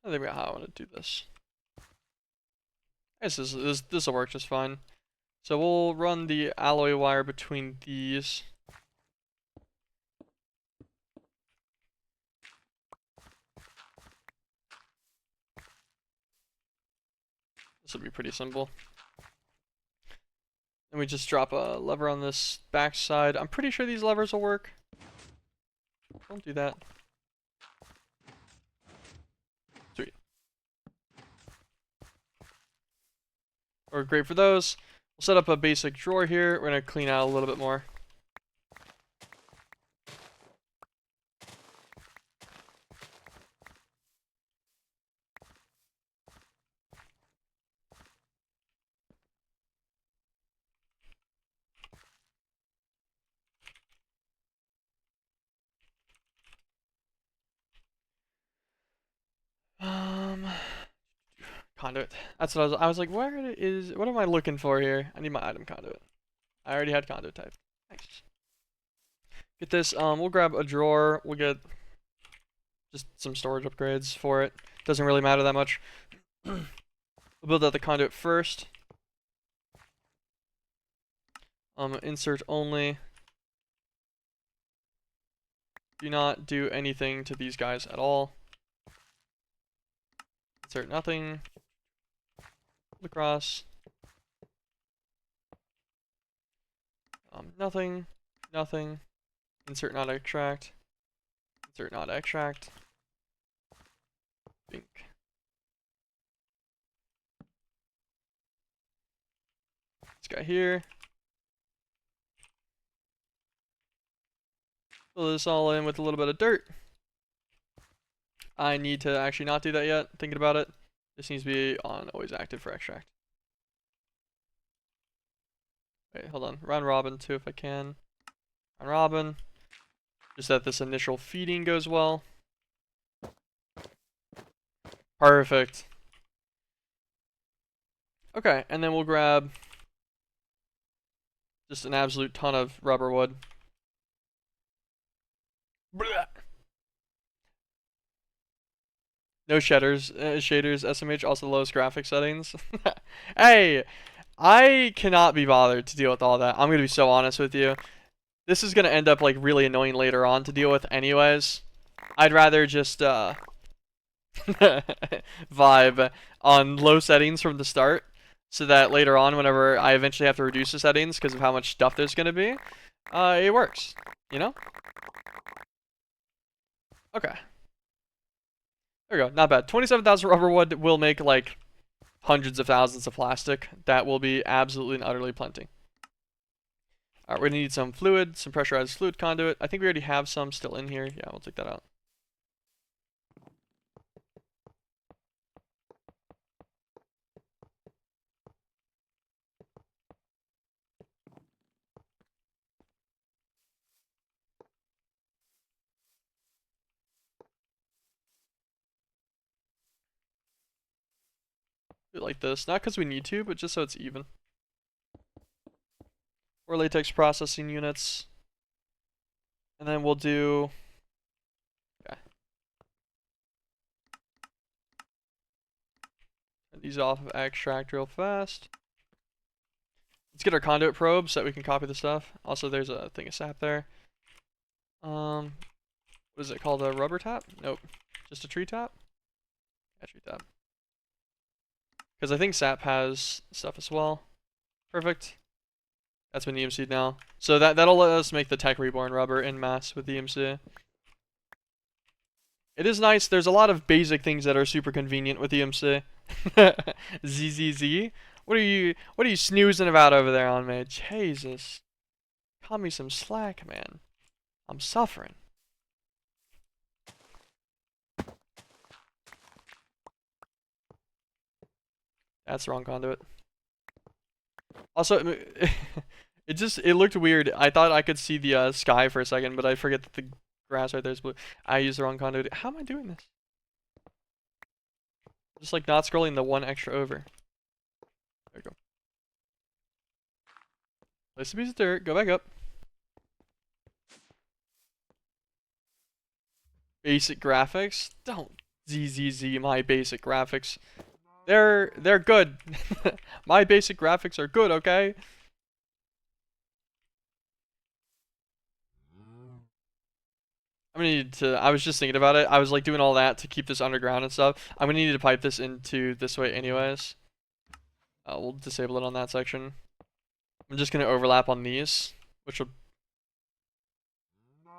I think about how I want to do this. I guess this will work just fine. So we'll run the alloy wire between these. This will be pretty simple. And we just drop a lever on this back side. I'm pretty sure these levers will work. Don't do that. Sweet. We're great for those. We'll set up a basic drawer here. We're going to clean out a little bit more. Conduit. That's what I was like, what am I looking for here? I need my item conduit. I already had conduit type. Nice. Get this, we'll grab a drawer. We'll get just some storage upgrades for it. Doesn't really matter that much. We'll build out the conduit first. Insert only. Do not do anything to these guys at all. Insert nothing. Across. Nothing, nothing. Insert not extract. Insert not extract. Bink. This guy here. Fill this all in with a little bit of dirt. I need to actually not do that yet. Thinking about it. This needs to be on always active for extract. Wait, hold on. Round robin too if I can. Round robin. Just that this initial feeding goes well. Perfect. Okay, and then we'll grab just an absolute ton of rubber wood. Blah. No shaders, SMH, also lowest graphic settings. Hey, I cannot be bothered to deal with all that. I'm going to be so honest with you. This is going to end up like really annoying later on to deal with anyways. I'd rather just vibe on low settings from the start so that later on whenever I eventually have to reduce the settings because of how much stuff there's going to be, it works, you know? Okay. There we go. Not bad. 27,000 rubber wood will make like hundreds of thousands of plastic. That will be absolutely and utterly plenty. Alright, we're going to need some fluid, some pressurized fluid conduit. I think we already have some still in here. Yeah, we'll take that out. Do it like this. Not because we need to, but just so it's even. Or latex processing units. And then we'll do... Okay. Turn these off of extract real fast. Let's get our conduit probe so that we can copy the stuff. Also, there's a thing of sap there. What is it called? A rubber tap? Nope. Just a tree tap? Yeah, tree tap. Because I think sap has stuff as well. Perfect. That's been EMC'd now. So that'll let us make the Tech Reborn rubber in mass with EMC. It is nice. There's a lot of basic things that are super convenient with EMC. ZZZ. What are you snoozing about over there on me? Jesus. Cut me some slack, man. I'm suffering. That's the wrong conduit. Also, it looked weird. I thought I could see the sky for a second, but I forget that the grass right there is blue. I used the wrong conduit. How am I doing this? Just like not scrolling the one extra over. There we go. Place a piece of dirt. Go back up. Basic graphics. Don't ZZZ my basic graphics. They're good. My basic graphics are good, okay? I'm gonna need to, I was just thinking about it. I was like doing all that to keep this underground and stuff. I'm gonna need to pipe this into this way anyways. We'll disable it on that section. I'm just gonna overlap on these, which will... What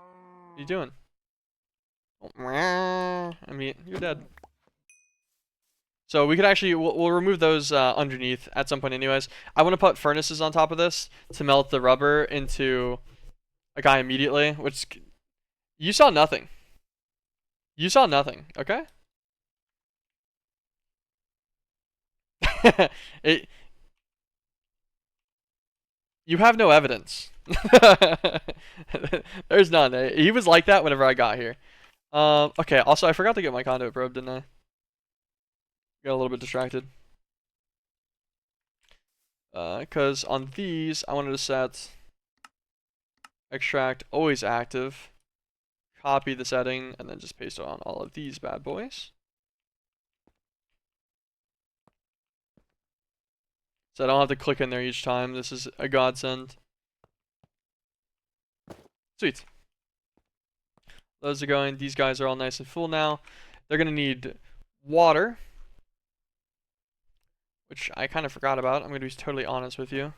are you doing? I mean, you're dead. So we could actually, we'll remove those underneath at some point anyways. I want to put furnaces on top of this to melt the rubber into a guy immediately, which... You saw nothing. You saw nothing, okay? You have no evidence. There's none. He was like that whenever I got here. Okay, also I forgot to get my conduit probe, didn't I? Got a little bit distracted. Because on these, I wanted to set extract always active. Copy the setting, and then just paste it on all of these bad boys. So I don't have to click in there each time. This is a godsend. Sweet. Those are going. These guys are all nice and full now. They're going to need water, which I kind of forgot about. I'm going to be totally honest with you.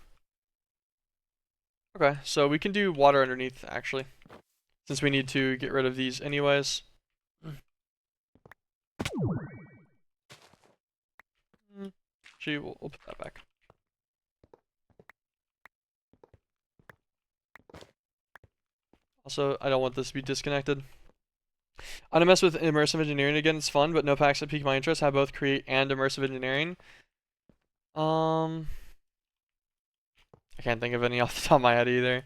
Okay, so we can do water underneath, actually, since we need to get rid of these anyways. Actually, we'll put that back. Also, I don't want this to be disconnected. I'm gonna mess with immersive engineering again. It's fun, but no packs that pique my interest have both create and immersive engineering. I can't think of any off the top of my head either.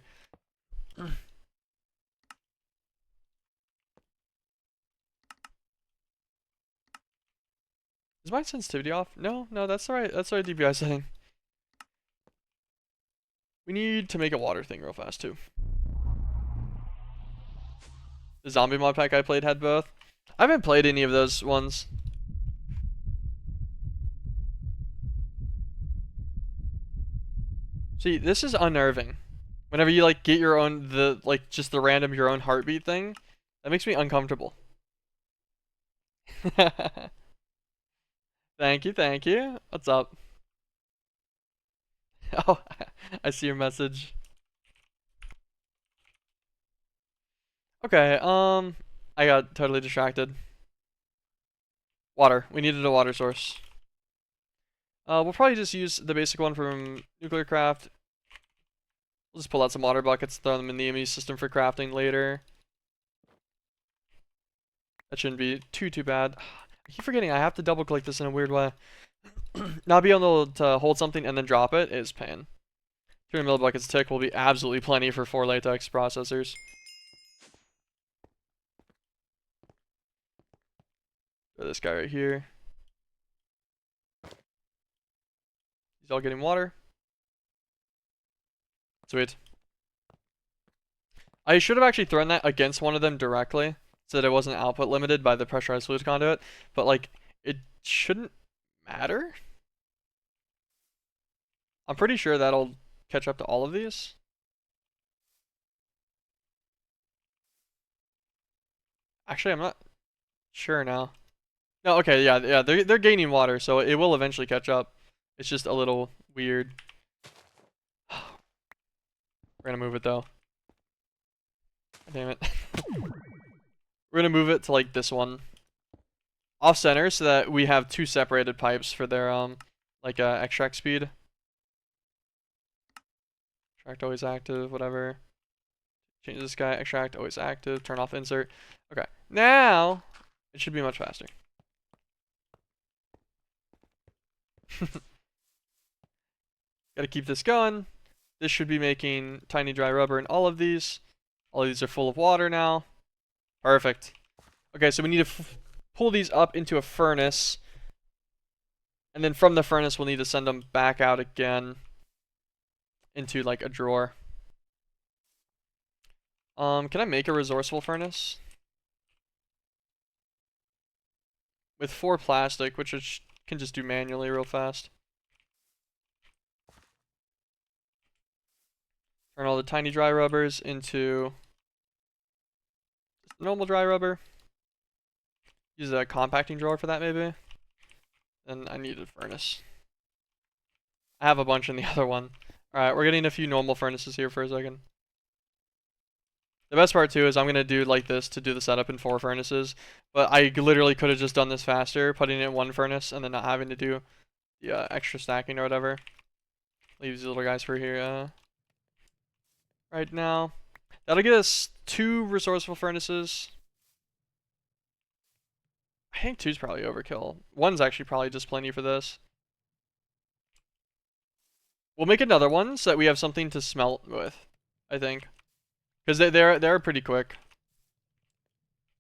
Is my sensitivity off? No, that's alright. That's the right DPI setting. We need to make a water thing real fast too. The zombie mod pack I played had both. I haven't played any of those ones. See, this is unnerving. Whenever you like get your own just the random your own heartbeat thing, that makes me uncomfortable. Thank you, thank you. What's up? Oh, I see your message. Okay, I got totally distracted. Water. We needed a water source. We'll probably just use the basic one from MeatBallCraft. We'll just pull out some water buckets, throw them in the ME system for crafting later. That shouldn't be too bad. I keep forgetting I have to double click this in a weird way. Not being able to hold something and then drop it is pain. 200 millibuckets tick will be absolutely plenty for 4 latex processors. Throw this guy right here. He's all getting water. Sweet. I should have actually thrown that against one of them directly, so that it wasn't output limited by the pressurized fluid conduit, but like, it shouldn't matter. I'm pretty sure that'll catch up to all of these. Actually, I'm not sure now. No, okay, yeah, they're gaining water, so it will eventually catch up. It's just a little weird. We're gonna move it though. Damn it. We're gonna move it to like this one. Off center so that we have 2 separated pipes for their extract speed. Extract always active, whatever. Change this guy, extract always active, turn off insert. Okay. Now it should be much faster. Gotta keep this going. This should be making tiny dry rubber in all of these. All of these are full of water now. Perfect. Okay, so we need to pull these up into a furnace. And then from the furnace, we'll need to send them back out again into like a drawer. Can I make a resourceful furnace? With 4 plastic, which I can just do manually real fast. Turn all the tiny dry rubbers into normal dry rubber. Use a compacting drawer for that maybe. And I need a furnace. I have a bunch in the other one. Alright, we're getting a few normal furnaces here for a second. The best part too is I'm going to do like this to do the setup in 4 furnaces. But I literally could have just done this faster, putting it in 1 furnace and then not having to do the extra stacking or whatever. Leave these little guys for here right now. That'll get us 2 resourceful furnaces. I think 2's probably overkill. 1's actually probably just plenty for this. We'll make another one so that we have something to smelt with, I think. Because they're pretty quick.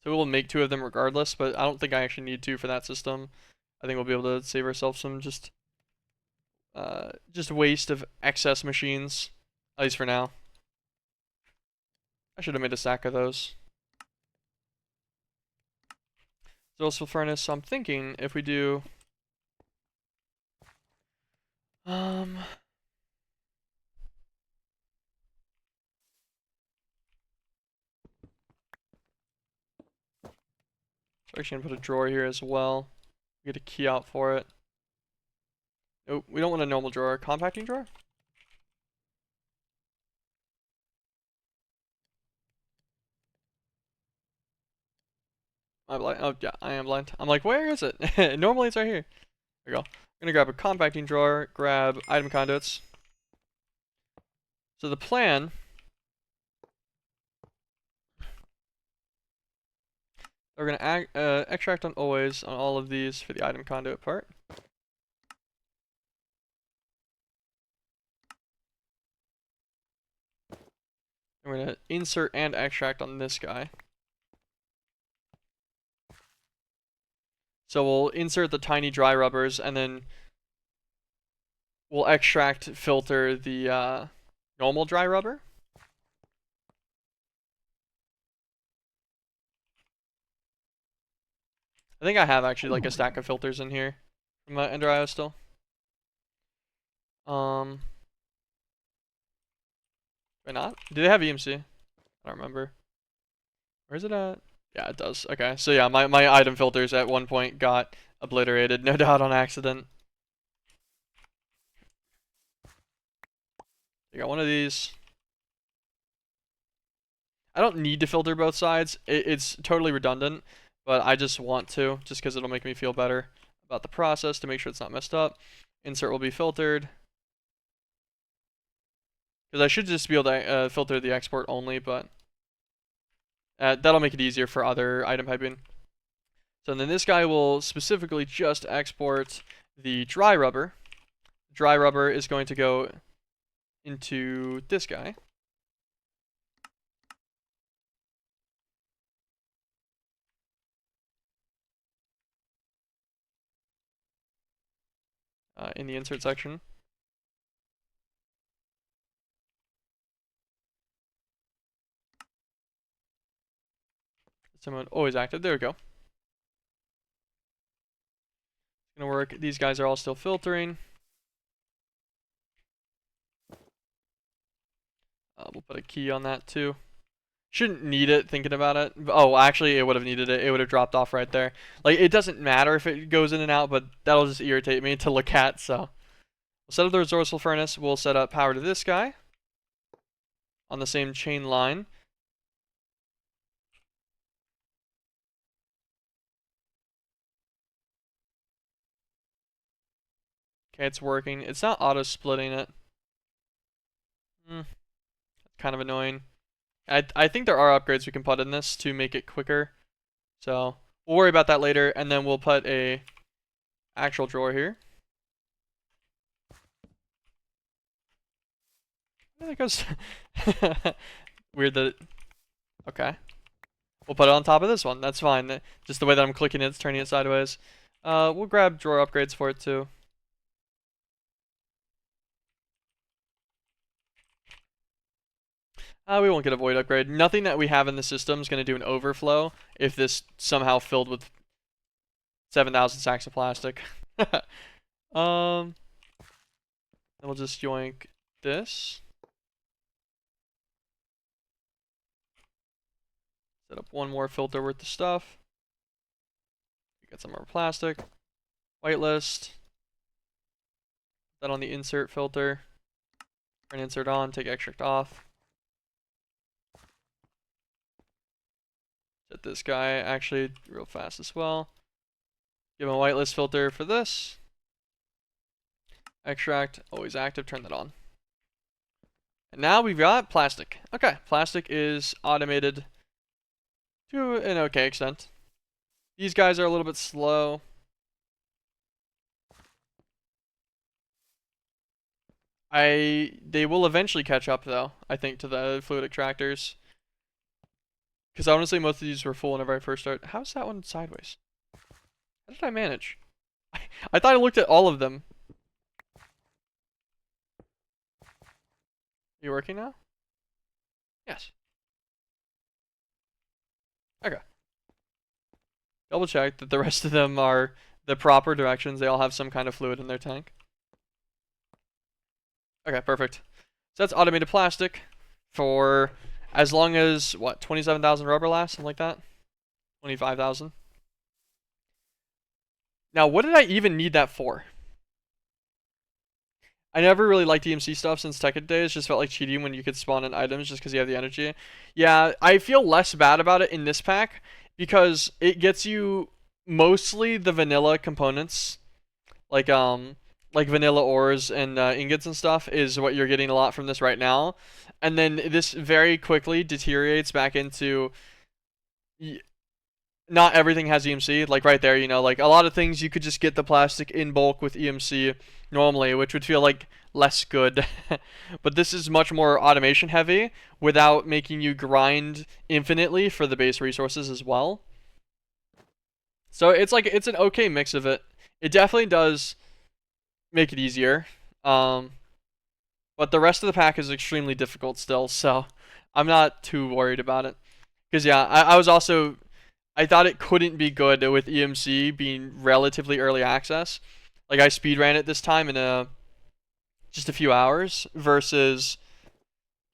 So we'll make 2 of them regardless, but I don't think I actually need 2 for that system. I think we'll be able to save ourselves some just waste of excess machines, at least for now. I should have made a stack of those. Resourceful furnace, so I'm thinking if we do actually gonna put a drawer here as well. Get a key out for it. Nope, we don't want a normal drawer. Compacting drawer? I'm blind. Oh yeah, I am blind. I'm like, where is it? Normally it's right here. There we go. I'm gonna grab a compacting drawer, grab item conduits. So the plan, we're gonna extract on always on all of these for the item conduit part. We're gonna insert and extract on this guy. So we'll insert the tiny dry rubbers and then we'll extract filter the normal dry rubber. I think I have actually like a stack of filters in here from Ender IO still. Why not? Do they have EMC? I don't remember. Where's it at? Yeah, it does. Okay, so yeah, my item filters at one point got obliterated, no doubt on accident. You got one of these. I don't need to filter both sides. It's totally redundant, but I just want to, just because it'll make me feel better about the process to make sure it's not messed up. Insert will be filtered. Because I should just be able to filter the export only, but that'll make it easier for other item piping. So then this guy will specifically just export the dry rubber. Dry rubber is going to go into this guy. In the insert section. Someone always active. There we go. It's gonna work. These guys are all still filtering. We'll put a key on that too. Shouldn't need it thinking about it. Oh, actually, it would have needed it. It would have dropped off right there. Like, it doesn't matter if it goes in and out, but that'll just irritate me to look at, so. We'll set up the resourceful furnace. We'll set up power to this guy on the same chain line. Okay, it's working. It's not auto-splitting it. Kind of annoying. I think there are upgrades we can put in this to make it quicker. So we'll worry about that later, and then we'll put a actual drawer here. There goes. Weird that. Okay. We'll put it on top of this one. That's fine. Just the way that I'm clicking it, it's turning it sideways. We'll grab drawer upgrades for it too. We won't get a void upgrade. Nothing that we have in the system is going to do an overflow if this somehow filled with 7,000 sacks of plastic. Then we'll just yoink this. Set up one more filter worth of stuff. Get some more plastic. Whitelist. Put that on the insert filter. Turn insert on, take extract off. Set this guy actually real fast as well. Give him a whitelist filter for this. Extract, always active, turn that on. And now we've got plastic. Okay, plastic is automated to an okay extent. These guys are a little bit slow. They will eventually catch up though, I think, to the fluid extractors. Because honestly, most of these were full whenever I first started. How's that one sideways? How did I manage? I thought I looked at all of them. You working now? Yes. Okay. Double check that the rest of them are the proper directions. They all have some kind of fluid in their tank. Okay, perfect. So that's automated plastic for as long as, what, 27,000 rubber lasts? Something like that? 25,000. Now, what did I even need that for? I never really liked EMC stuff since Tekkit days. Just felt like cheating when you could spawn in items just because you have the energy. Yeah, I feel less bad about it in this pack. because it gets you mostly the vanilla components, like vanilla ores and ingots and stuff is what you're getting a lot from this right now, and then this very quickly deteriorates back into not everything has EMC. Like right there, like a lot of things you could just get the plastic in bulk with EMC normally, which would feel like less good. But this is much more automation heavy without making you grind infinitely for the base resources as well. So it's an okay mix of it. It definitely does make it easier. Um, but the rest of the pack is extremely difficult still, so I'm not too worried about it. Because yeah, I was also I thought it couldn't be good with EMC being relatively early access. Like I speed ran it this time in just a few hours versus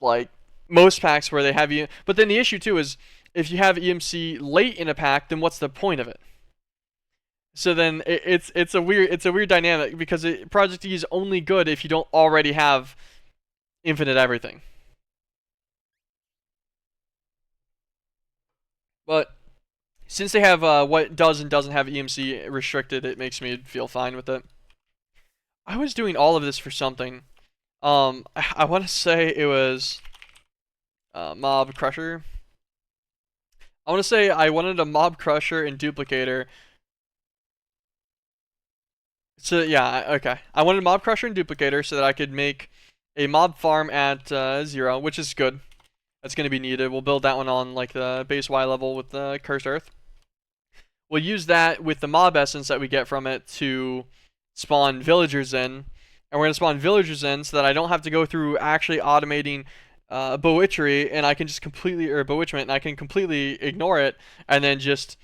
like most packs where they have you. But then the issue too is if you have EMC late in a pack, then what's the point of it? So then it's a weird dynamic because Project E is only good if you don't already have infinite everything. But since they have what does and doesn't have EMC restricted, it makes me feel fine with it. I was doing all of this for something. I want to say it was Mob Crusher. I want to say I wanted a Mob Crusher and Duplicator. So yeah, okay. I wanted Mob Crusher and Duplicator so that I could make a mob farm at 0, which is good. That's going to be needed. We'll build that one on like the base Y level with the Cursed Earth. We'll use that with the mob essence that we get from it to spawn villagers in. And we're going to spawn villagers in so that I don't have to go through actually automating bewitchery and I can just completely, or bewitchment, and I can completely ignore it and then just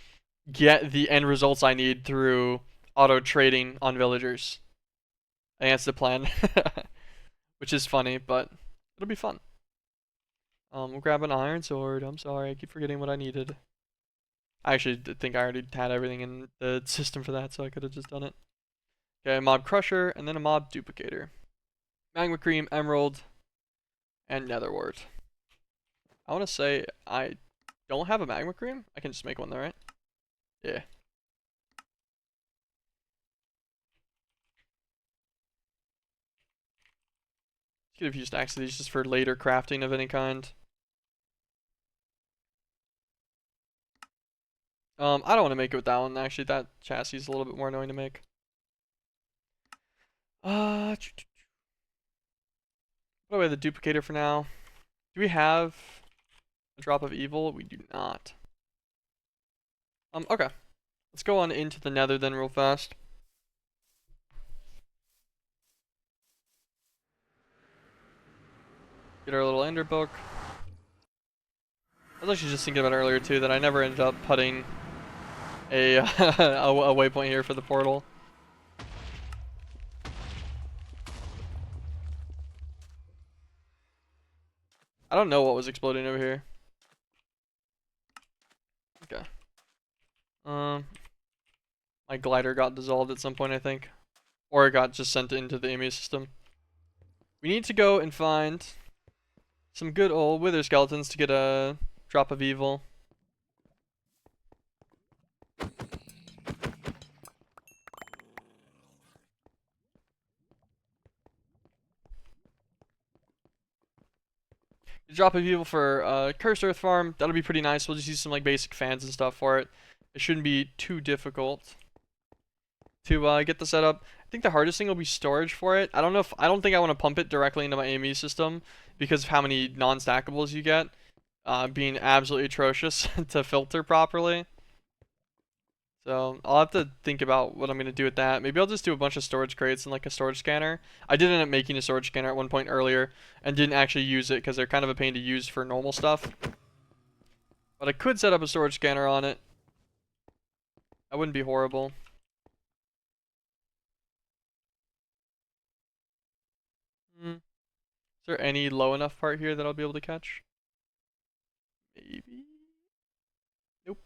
get the end results I need through auto trading on villagers. I think that's the plan. Which is funny, but it'll be fun. We'll grab an iron sword. I'm sorry, I keep forgetting what I needed. I actually think I already had everything in the system for that, so I could have just done it. Okay, mob crusher, and then a mob duplicator. Magma cream, emerald, and nether wart. I want to say I don't have a magma cream. I can just make one though, right? Yeah. Let's get a few stacks of these just for later crafting of any kind. I don't want to make it with that one. Actually, that chassis is a little bit more annoying to make. Put away the duplicator for now. Do we have a drop of evil? We do not. Okay. Let's go on into the nether then real fast. Get our little ender book. I was actually just thinking about it earlier too that I never ended up putting a a waypoint here for the portal. I don't know what was exploding over here. Okay. My glider got dissolved at some point, I think. Or it got just sent into the EMU system. We need to go and find some good old wither skeletons to get a drop of evil. Drop of evil for Cursed Earth Farm. That'll be pretty nice. We'll just use some like basic fans and stuff for it. It shouldn't be too difficult to get the setup. I think the hardest thing will be storage for it. I don't think I want to pump it directly into my AME system because of how many non-stackables you get, being absolutely atrocious to filter properly. So I'll have to think about what I'm gonna do with that. Maybe I'll just do a bunch of storage crates and like a storage scanner. I did end up making a storage scanner at one point earlier and didn't actually use it because they're kind of a pain to use for normal stuff. But I could set up a storage scanner on it. That wouldn't be horrible. Is there any low enough part here that I'll be able to catch? Maybe. Nope.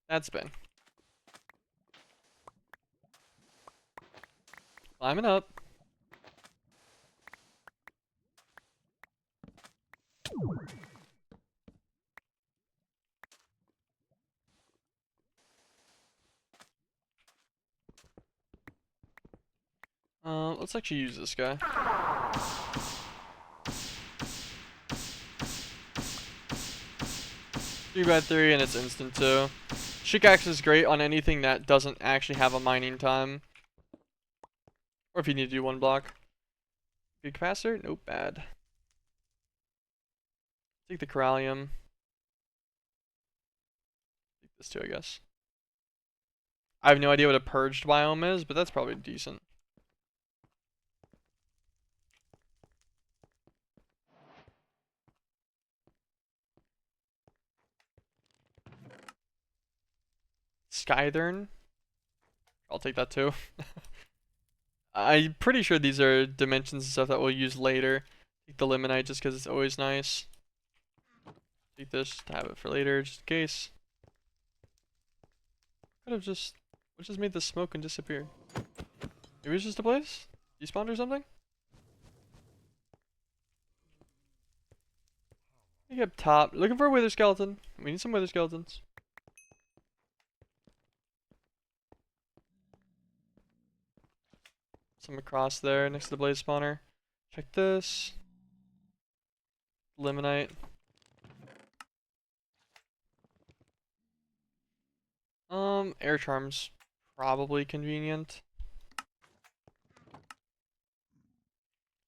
That's been. Climbing up. Let's actually use this guy. 3x3 and it's instant too. Pickaxe is great on anything that doesn't actually have a mining time. Or if you need to do one block. Big capacitor? Nope, bad. Take the corallium. Take this too, I guess. I have no idea what a purged biome is, but that's probably decent. Skythern? I'll take that too. I'm pretty sure these are dimensions and stuff that we'll use later. Take the limonite just because it's always nice. Take this to have it for later, just in case. Could have just... What just made the smoke and disappear? Maybe it's just a place? Despawned or something? I think up top. Looking for a wither skeleton. We need some wither skeletons. Some across there next to the blaze spawner. Check this. Limonite. Air charms. Probably convenient.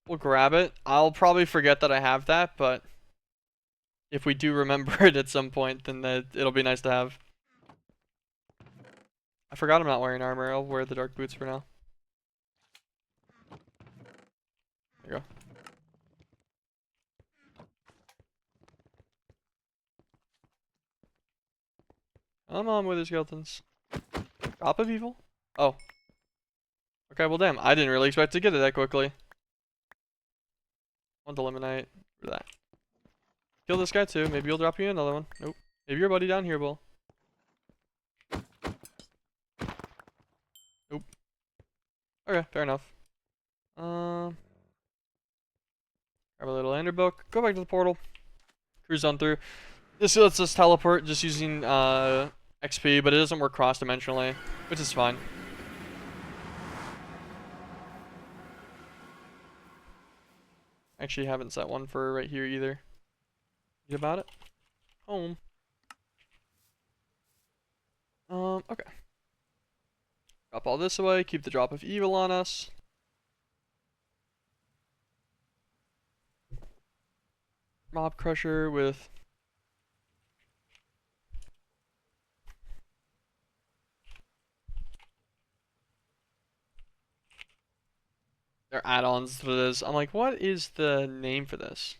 We'll grab it. I'll probably forget that I have that, but if we do remember it at some point, then it'll be nice to have. I forgot I'm not wearing armor. I'll wear the dark boots for now. There you go. Come on, wither skeletons. Drop of evil? Oh. Okay, well damn. I didn't really expect to get it that quickly. Want the limonite. For that. Kill this guy too. Maybe he'll drop you another one. Nope. Maybe your buddy down here will. Nope. Okay, fair enough. Grab a little ender book. Go back to the portal. Cruise on through. This lets us teleport just using XP, but it doesn't work cross-dimensionally, which is fine. Actually, haven't set one for right here either. Get about it. Home. Okay. Drop all this away. Keep the drop of evil on us. Mob crusher with... They're add-ons to this. I'm like, what is the name for this?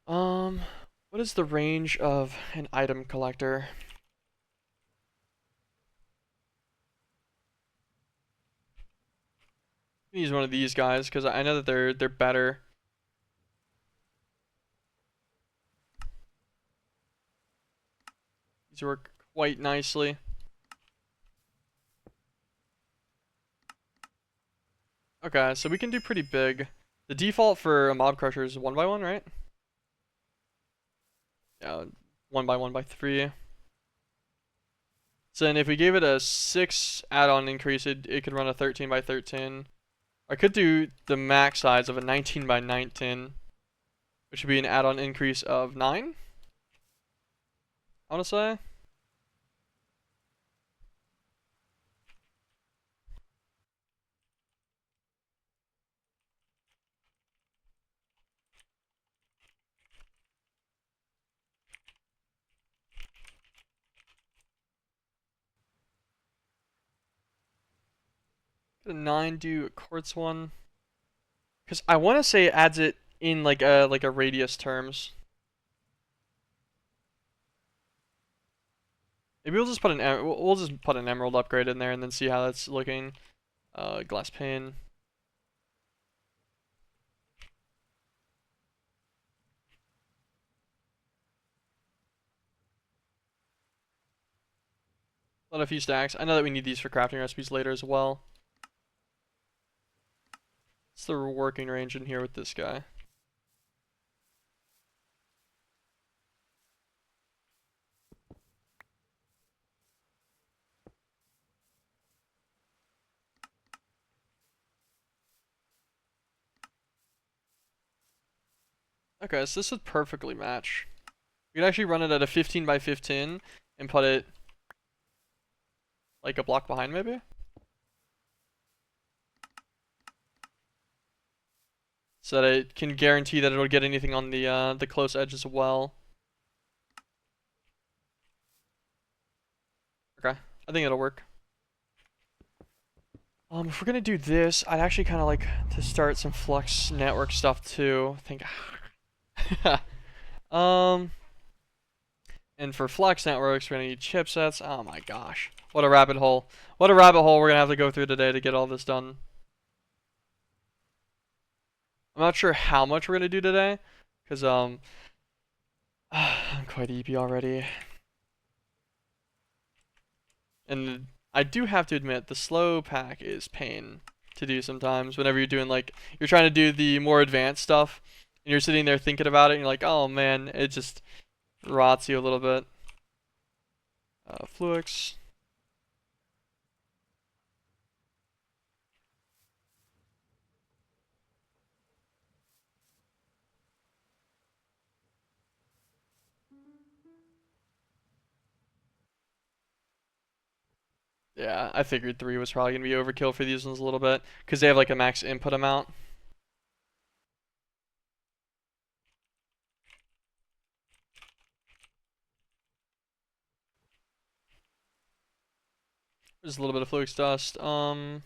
What is the range of an item collector? Use one of these guys because I know that they're better. These work quite nicely. Okay, so we can do pretty big. The default for a mob crusher is 1x1, right? Yeah, 1x1x3. So then if we gave it a 6 add-on increase, it could run a 13x13. I could do the max size of a 19x19, which would be an add-on increase of 9. I want to say. Could a 9 do a quartz one? Because I want to say it adds it in like a radius terms. Maybe we'll just put we'll just put an emerald upgrade in there and then see how that's looking. Glass pane. Let a few stacks. I know that we need these for crafting recipes later as well. What's the working range in here with this guy? Okay, so this would perfectly match. We could actually run it at a 15 by 15 and put it like a block behind maybe? So that it can guarantee that it'll get anything on the close edge as well. Okay, I think it'll work. If we're gonna do this, I'd actually kind of like to start some Flux network stuff too. I think. um, and for Flux networks, we're gonna need chipsets. Oh my gosh, what a rabbit hole! What a rabbit hole we're gonna have to go through today to get all this done. I'm not sure how much we're gonna do today, cause I'm quite EP already, and I do have to admit the slow pack is pain to do sometimes. Whenever you're doing like you're trying to do the more advanced stuff, and you're sitting there thinking about it, and you're like, oh man, it just rots you a little bit. Fluix. Yeah, I figured 3 was probably gonna be overkill for these ones a little bit, because they have like a max input amount. There's a little bit of Fluix dust. Then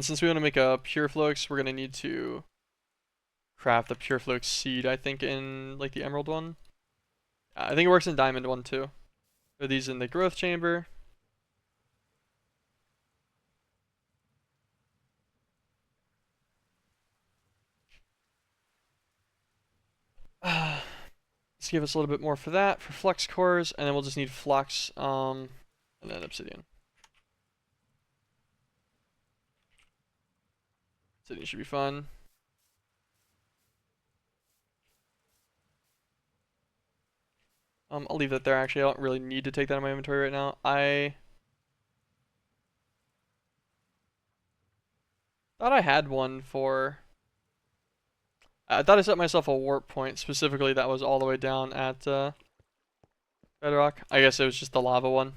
since we want to make a pure Fluix, we're gonna need to craft the pure Fluix seed, I think, in like the emerald one. I think it works in diamond one too. Are these in the growth chamber? Let's give us a little bit more for that, for flux cores, and then we'll just need flux, and then obsidian. Obsidian should be fun. I'll leave that there actually. I don't really need to take that in my inventory right now. I thought I had one for... I thought I set myself a warp point specifically that was all the way down at Bedrock. I guess it was just the lava one.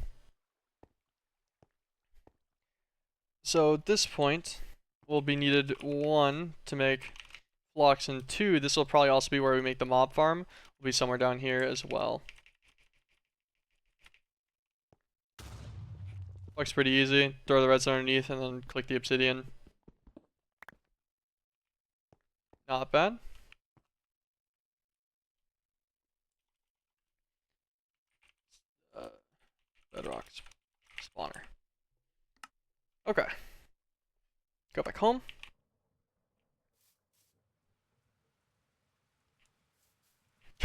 So at this point, will be needed 1 to make flux, and 2, this will probably also be where we make the mob farm. Will be somewhere down here as well. Looks pretty easy. Throw the redstone underneath and then click the obsidian. Not bad. Bedrock spawner. Okay. Go back home.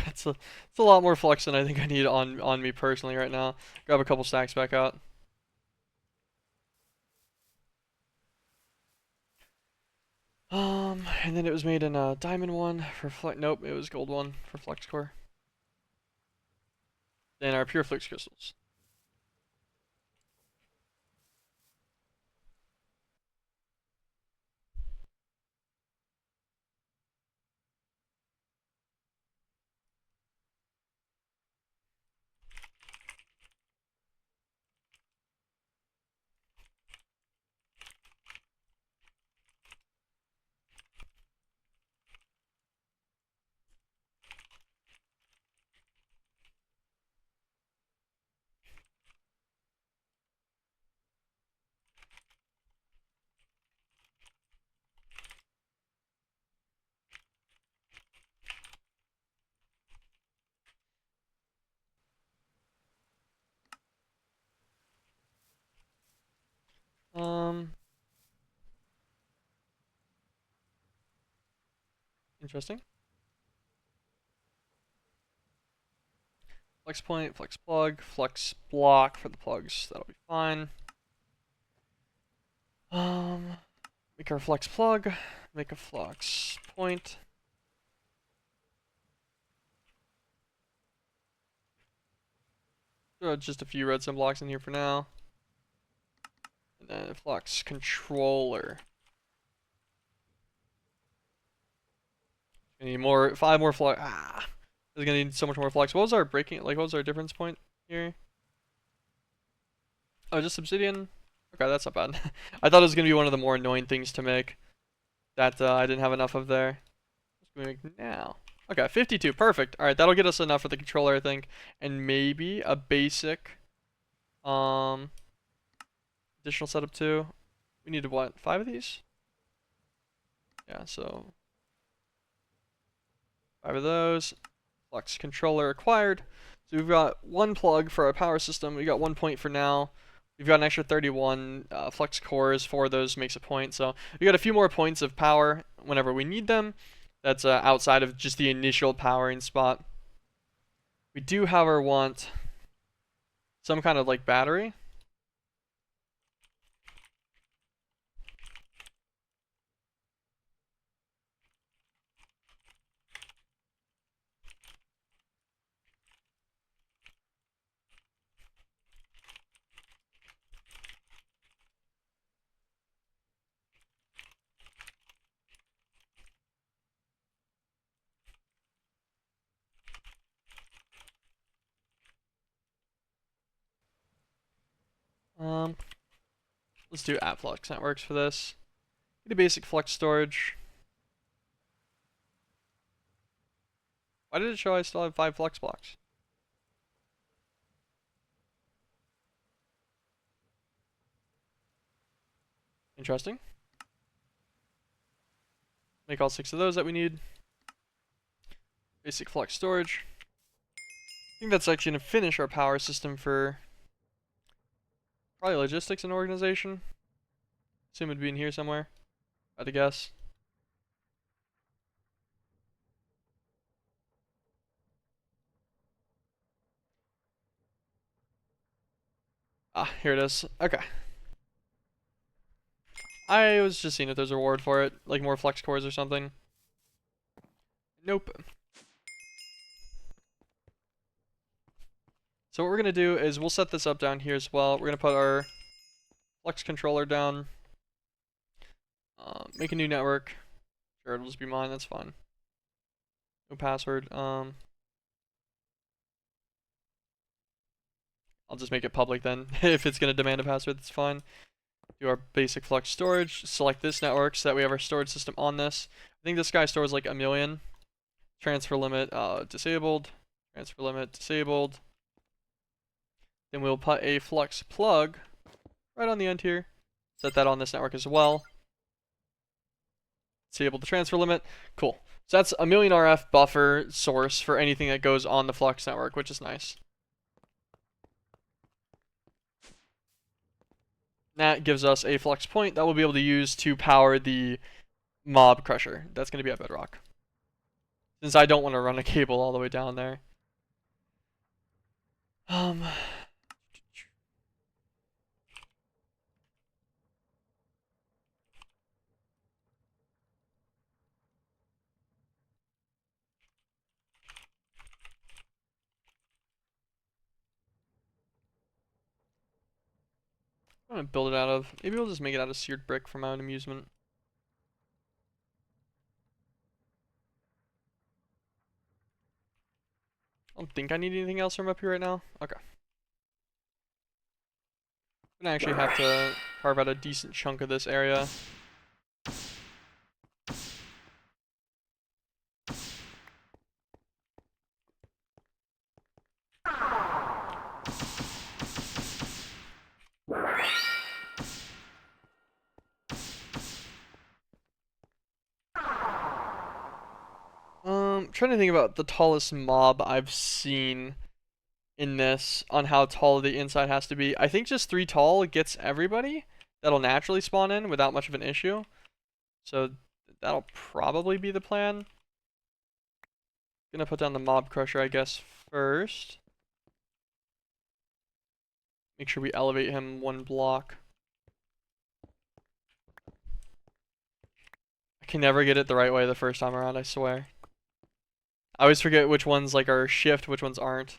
It's a lot more flux than I think I need on me personally right now. Grab a couple stacks back out. And then it was made in a diamond one for flex. Nope, it was gold one for flex core. Then our pure flux crystals. Interesting. Flex point, flex plug, flex block for the plugs. That'll be fine. Make our flex plug, make a flux point. Just a few redstone blocks in here for now. And then a flux controller. We need more, 5 more flux. We're gonna need so much more flux. What was our breaking, like, what was our difference point here? Oh, just obsidian? Okay, that's not bad. I thought it was gonna be one of the more annoying things to make that I didn't have enough of there. What's going now? Okay, 52, perfect. Alright, that'll get us enough for the controller, I think. And maybe a basic, um, additional setup too. We needed what, 5 of these? Yeah, so 5 of those. Flux controller acquired. So we've got 1 plug for our power system. We got 1 point for now. We've got an extra 31 flux cores. 4 of those makes a point. So we got a few more points of power whenever we need them. That's outside of just the initial powering spot. We do, however, want some kind of like battery. Um, let's do @flux networks for this. Get a basic flux storage. Why did it show I still have 5 flux blocks? Interesting. Make all 6 of those that we need. Basic flux storage. I think that's actually going to finish our power system for probably logistics and organization. Assume it'd be in here somewhere. I had to guess. Ah, here it is. Okay. I was just seeing if there's a reward for it, like more flex cores or something. Nope. So what we're going to do is we'll set this up down here as well. We're going to put our flex controller down. Make a new network. Sure, it'll just be mine, that's fine. No password. I'll just make it public then. If it's going to demand a password, that's fine. Do our basic flux storage. Select this network so that we have our storage system on this. I think this guy stores like 1,000,000. Transfer limit disabled. Transfer limit disabled. Then we'll put a flux plug right on the end here. Set that on this network as well. Disable the transfer limit. Cool. So that's 1,000,000 RF buffer source for anything that goes on the flux network, which is nice. That gives us a flux point that we'll be able to use to power the mob crusher. That's going to be at bedrock. Since I don't want to run a cable all the way down there. I'm gonna build it out of, maybe we'll just make it out of seared brick for my own amusement. I don't think I need anything else from up here right now. Okay. I'm gonna actually have to carve out a decent chunk of this area. Trying to think about the tallest mob I've seen in this on how tall the inside has to be. I think just 3 tall gets everybody. That'll naturally spawn in without much of an issue. So that'll probably be the plan. Gonna put down the mob crusher, I guess, first. Make sure we elevate him 1 block. I can never get it the right way the first time around, I swear. I always forget which ones like are shift, which ones aren't.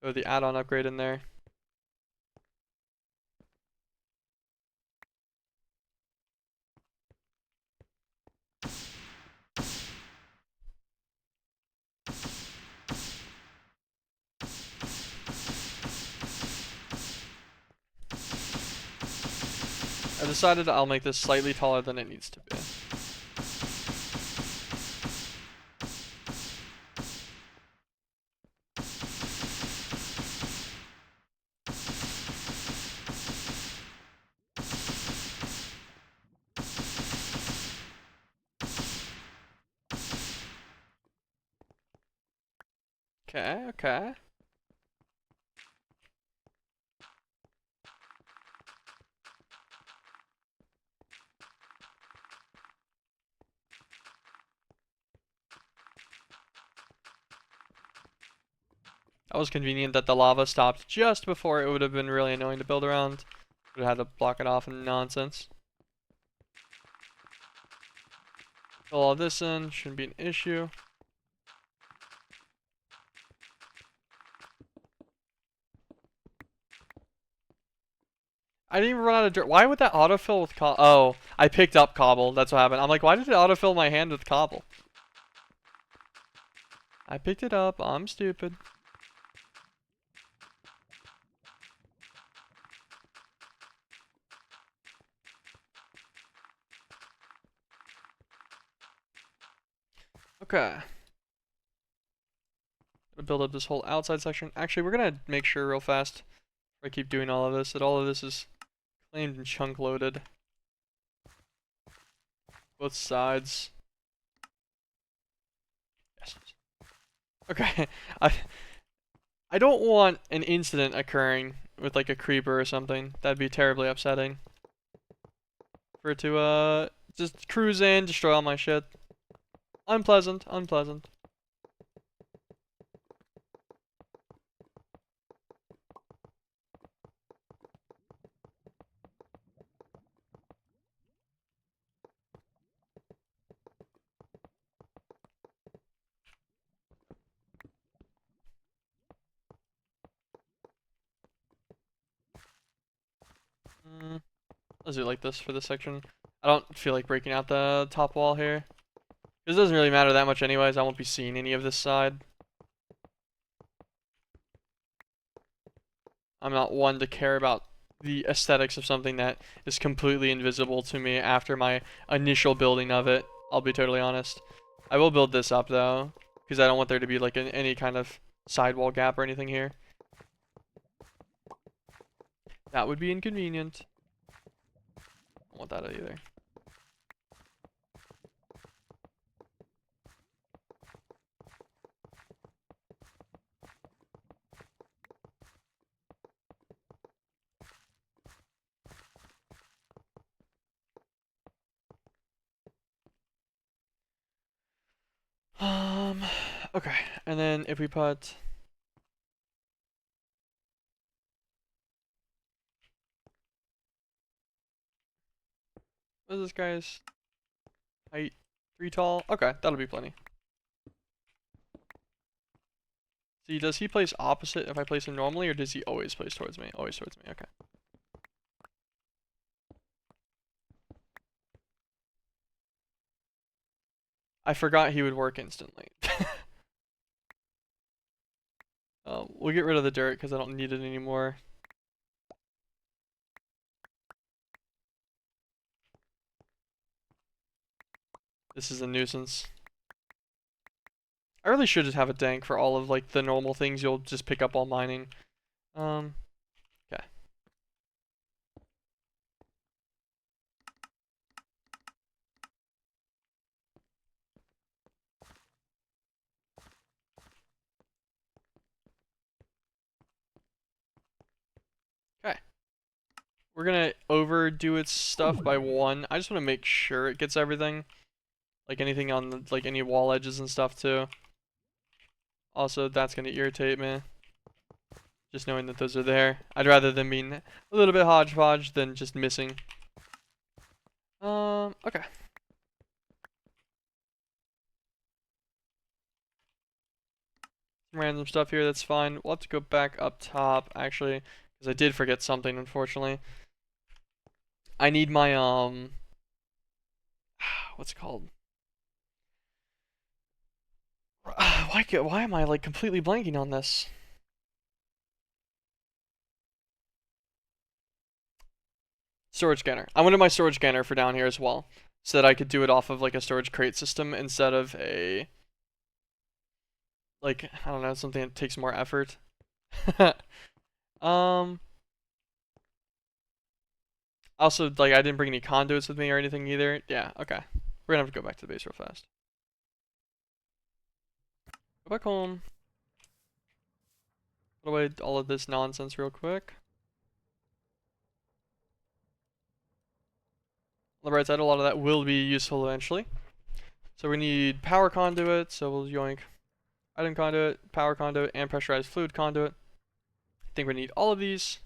Throw the add-on upgrade in there. I decided I'll make this slightly taller than it needs to be. Okay, okay. That was convenient that the lava stopped just before it would have been really annoying to build around. Would have had to block it off and nonsense. Fill all this in, shouldn't be an issue. I didn't even run out of dirt. Why would that autofill with cobble? Oh, I picked up cobble. That's what happened. I'm like, why did it autofill my hand with cobble? I picked it up. I'm stupid. Okay. Gonna build up this whole outside section. Actually, we're gonna make sure real fast, before I keep doing all of this, that all of this is claimed and chunk loaded. Both sides. Yes. Okay. I don't want an incident occurring with like a creeper or something. That'd be terribly upsetting. For it to just cruise in, destroy all my shit. Unpleasant, unpleasant. Let's do it like this for this section. I don't feel like breaking out the top wall here. It doesn't really matter that much anyways. I won't be seeing any of this side. I'm not one to care about the aesthetics of something that is completely invisible to me after my initial building of it. I'll be totally honest. I will build this up though, because I don't want there to be like any kind of sidewall gap or anything here. That would be inconvenient. I don't want that either. Okay, and then if we put what is this guy's height? 3 tall? Okay, that'll be plenty. See, does he place opposite if I place him normally, or does he always place towards me? Always towards me, okay. I forgot he would work instantly. We'll get rid of the dirt because I don't need it anymore. This is a nuisance. I really should just have a dank for all of like the normal things you'll just pick up while mining. Okay. Okay. We're gonna overdo its stuff by 1. I just want to make sure it gets everything. Like anything on the, like any wall edges and stuff too. Also, that's gonna irritate me. Just knowing that those are there. I'd rather them being a little bit hodgepodge than just missing. Okay. Some random stuff here, that's fine. We'll have to go back up top, actually, because I did forget something, unfortunately. I need my, what's it called? Why am I, like, completely blanking on this? Storage scanner. I wanted my storage scanner for down here as well, so that I could do it off of like a storage crate system instead of a, like, I don't know, something that takes more effort. um. Also, like, I didn't bring any conduits with me or anything either. Yeah, okay. We're gonna have to go back to the base real fast. Go back home. Put away all of this nonsense real quick. On the right side, a lot of that will be useful eventually. So we need power conduit, so we'll yoink item conduit, power conduit, and pressurized fluid conduit. I think we need all of these.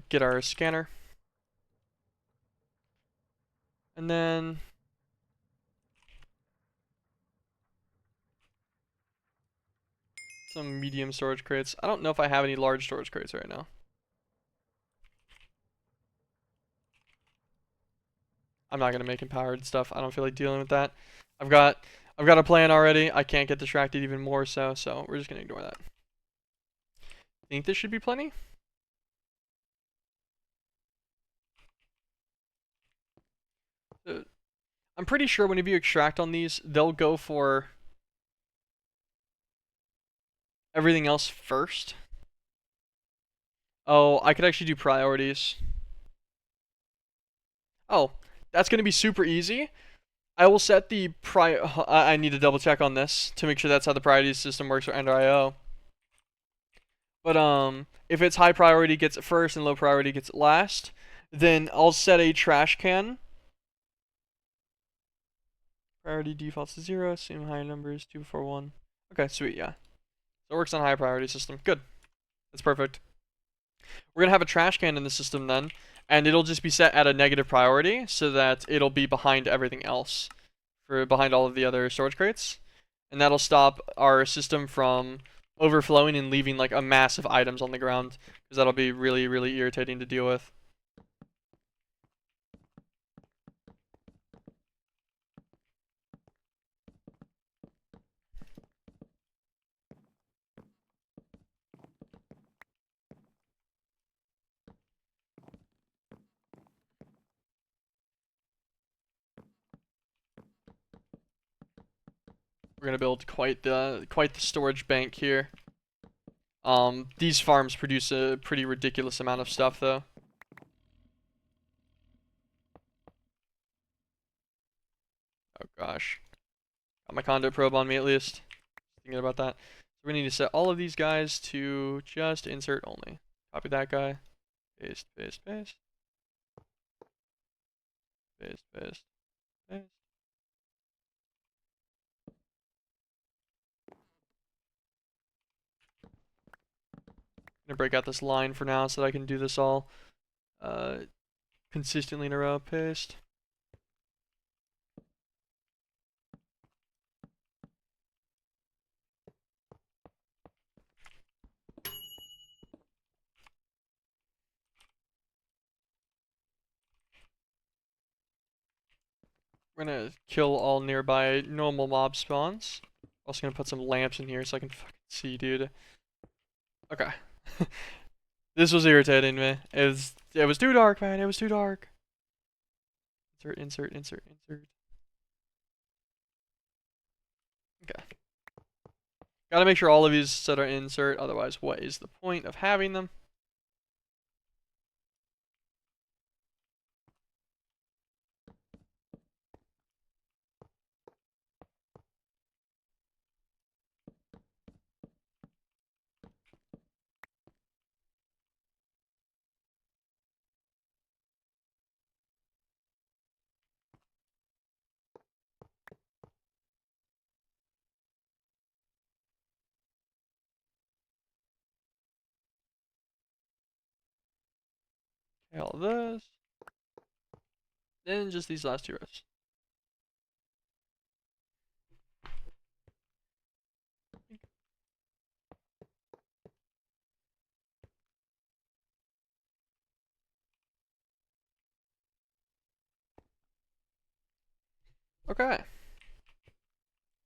Get our scanner. And then some medium storage crates. I don't know if I have any large storage crates right now. I'm not gonna make empowered stuff. I don't feel like dealing with that. I've got a plan already. I can't get distracted even more so we're just gonna ignore that. Think this should be plenty? I'm pretty sure whenever you extract on these, they'll go for everything else first. Oh, I could actually do priorities. Oh, that's gonna be super easy. I will set the I need to double check on this to make sure that's how the priority system works for Ender.io. But if it's high priority gets it first and low priority gets it last, then I'll set a trash can. Priority defaults to 0, assume higher numbers, 2 before 1. Okay, sweet, yeah. So it works on a high priority system. Good. That's perfect. We're going to have a trash can in the system then, and it'll just be set at a negative priority so that it'll be behind everything else, behind all of the other storage crates. And that'll stop our system from overflowing and leaving like a mass of items on the ground, because that'll be really, really irritating to deal with. We're gonna build quite the storage bank here. These farms produce a pretty ridiculous amount of stuff though. Oh gosh. Got my conduit probe on me at least. Thinking about that. So we need to set all of these guys to just insert only. Copy that guy. Paste, paste, paste. Paste, paste, paste. I'm gonna break out this line for now so that I can do this all consistently in a row. Paste. We're gonna kill all nearby normal mob spawns. Also gonna put some lamps in here so I can fucking see, dude. Okay. This was irritating me. It was too dark, man. It was too dark. Insert, insert, insert, insert. Okay. Gotta make sure all of these set are insert, otherwise what is the point of having them? Okay, all of this. Then just these last two rows. Okay.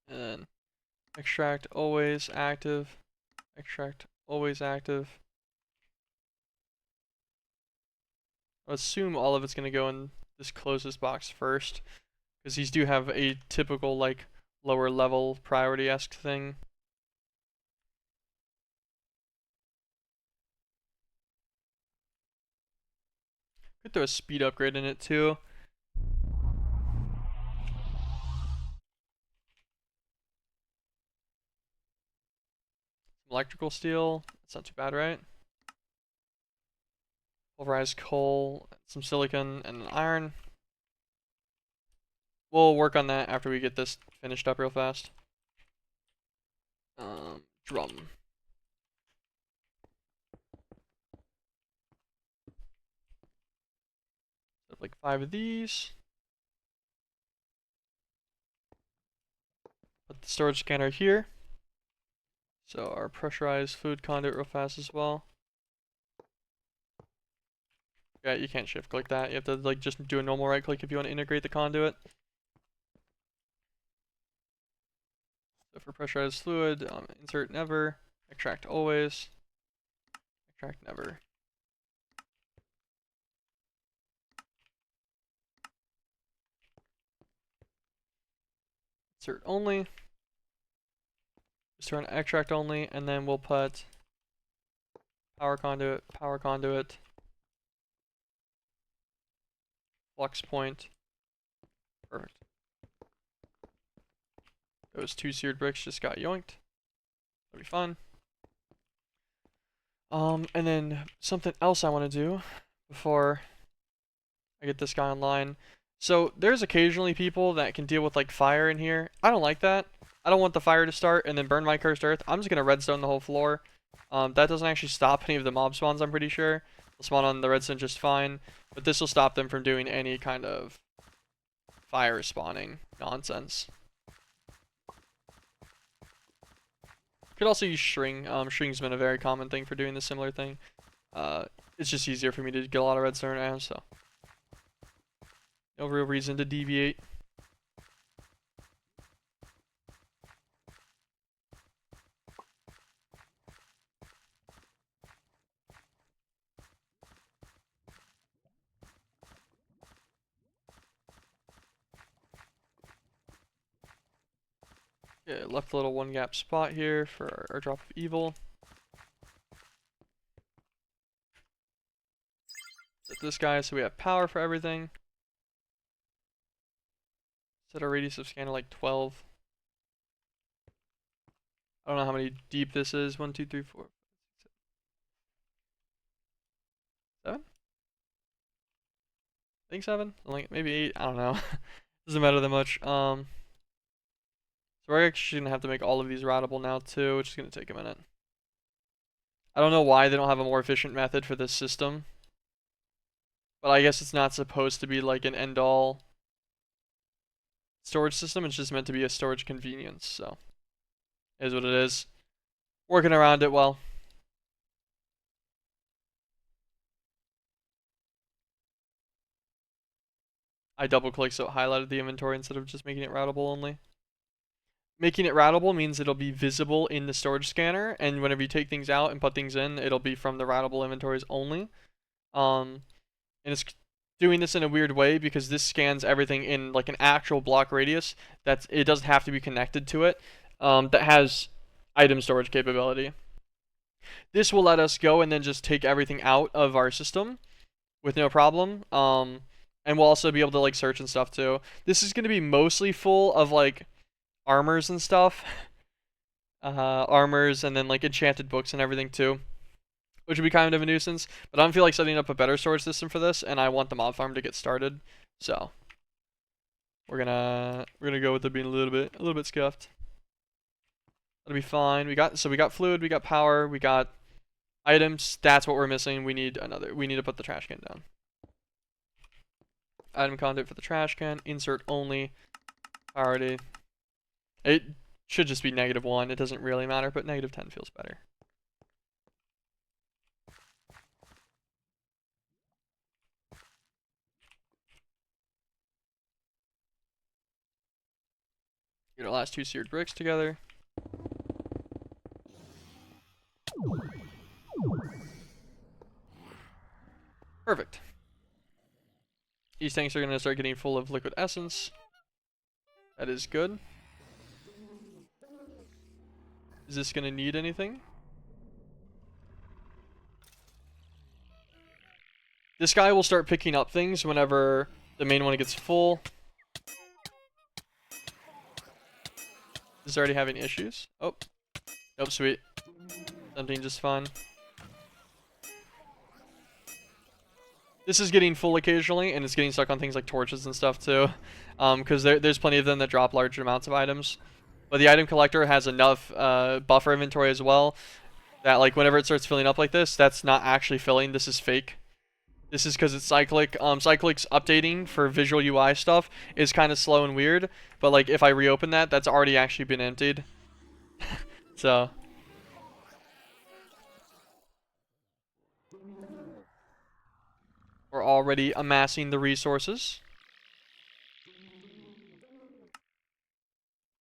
And then extract always active. Extract always active. assume all of it's gonna go in this closest box first, because these do have a typical like lower level priority-esque thing. Could throw a speed upgrade in it too. Electrical steel. That's not too bad, right? Pulverized coal, some silicon, and an iron. We'll work on that after we get this finished up real fast. Drum. Like 5 of these. Put the storage scanner here. So our pressurized food conduit real fast as well. Yeah, you can't shift click that. You have to like just do a normal right click if you want to integrate the conduit. So for pressurized fluid, insert never, extract always, extract never. Insert only. Just turn extract only, and then we'll put power conduit, flux point. Perfect. Those 2 seared bricks just got yoinked. That'll be fun. And then something else I want to do before I get this guy online. So there's occasionally people that can deal with like fire in here. I don't like that. I don't want the fire to start and then burn my cursed earth. I'm just gonna redstone the whole floor. That doesn't actually stop any of the mob spawns, I'm pretty sure. They'll spawn on the redstone just fine. But this will stop them from doing any kind of fire spawning nonsense. Could also use string. String's been a very common thing for doing this similar thing. It's just easier for me to get a lot of redstone now, so no real reason to deviate. Yeah, left a little 1 gap spot here for our drop of evil. Set this guy so we have power for everything. Set our radius of scan to like 12. I don't know how many deep this is. 1, 2, 3, 4, 5, 6, 7? I think 7? Like maybe 8. I don't know. Doesn't matter that much. So we're actually gonna have to make all of these routable now too, which is gonna take a minute. I don't know why they don't have a more efficient method for this system, but I guess it's not supposed to be like an end-all storage system. It's just meant to be a storage convenience. So it is what it is. Working around it well. I double clicked so it highlighted the inventory instead of just making it routable only. Making it routable means it'll be visible in the storage scanner, and whenever you take things out and put things in, it'll be from the routable inventories only. And it's doing this in a weird way because this scans everything in like an actual block radius it doesn't have to be connected to it, that has item storage capability. This will let us go and then just take everything out of our system with no problem. And we'll also be able to like search and stuff too. This is going to be mostly full of like armors and stuff. Armors and then like enchanted books and everything too, which would be kind of a nuisance. But I don't feel like setting up a better storage system for this, and I want the mob farm to get started. So we're gonna go with it being a little bit scuffed. That'll be fine. We got fluid, we got power, we got items. That's what we're missing. We need to put the trash can down. Item conduit for the trash can. Insert only. Priority. It should just be -1. It doesn't really matter, but -10 feels better. Get our last 2 seared bricks together. Perfect. These tanks are going to start getting full of liquid essence. That is good. Is this going to need anything? This guy will start picking up things whenever the main one gets full. This is already having issues. Oh. Nope, sweet. Something just fine. This is getting full occasionally, and it's getting stuck on things like torches and stuff too. Because there's plenty of them that drop large amounts of items. But the item collector has enough buffer inventory as well that like whenever it starts filling up like this, that's not actually filling. This is fake. This is because it's cyclic. Cyclic's updating for visual UI stuff is kind of slow and weird. But like if I reopen that, that's already actually been emptied. So. We're already amassing the resources.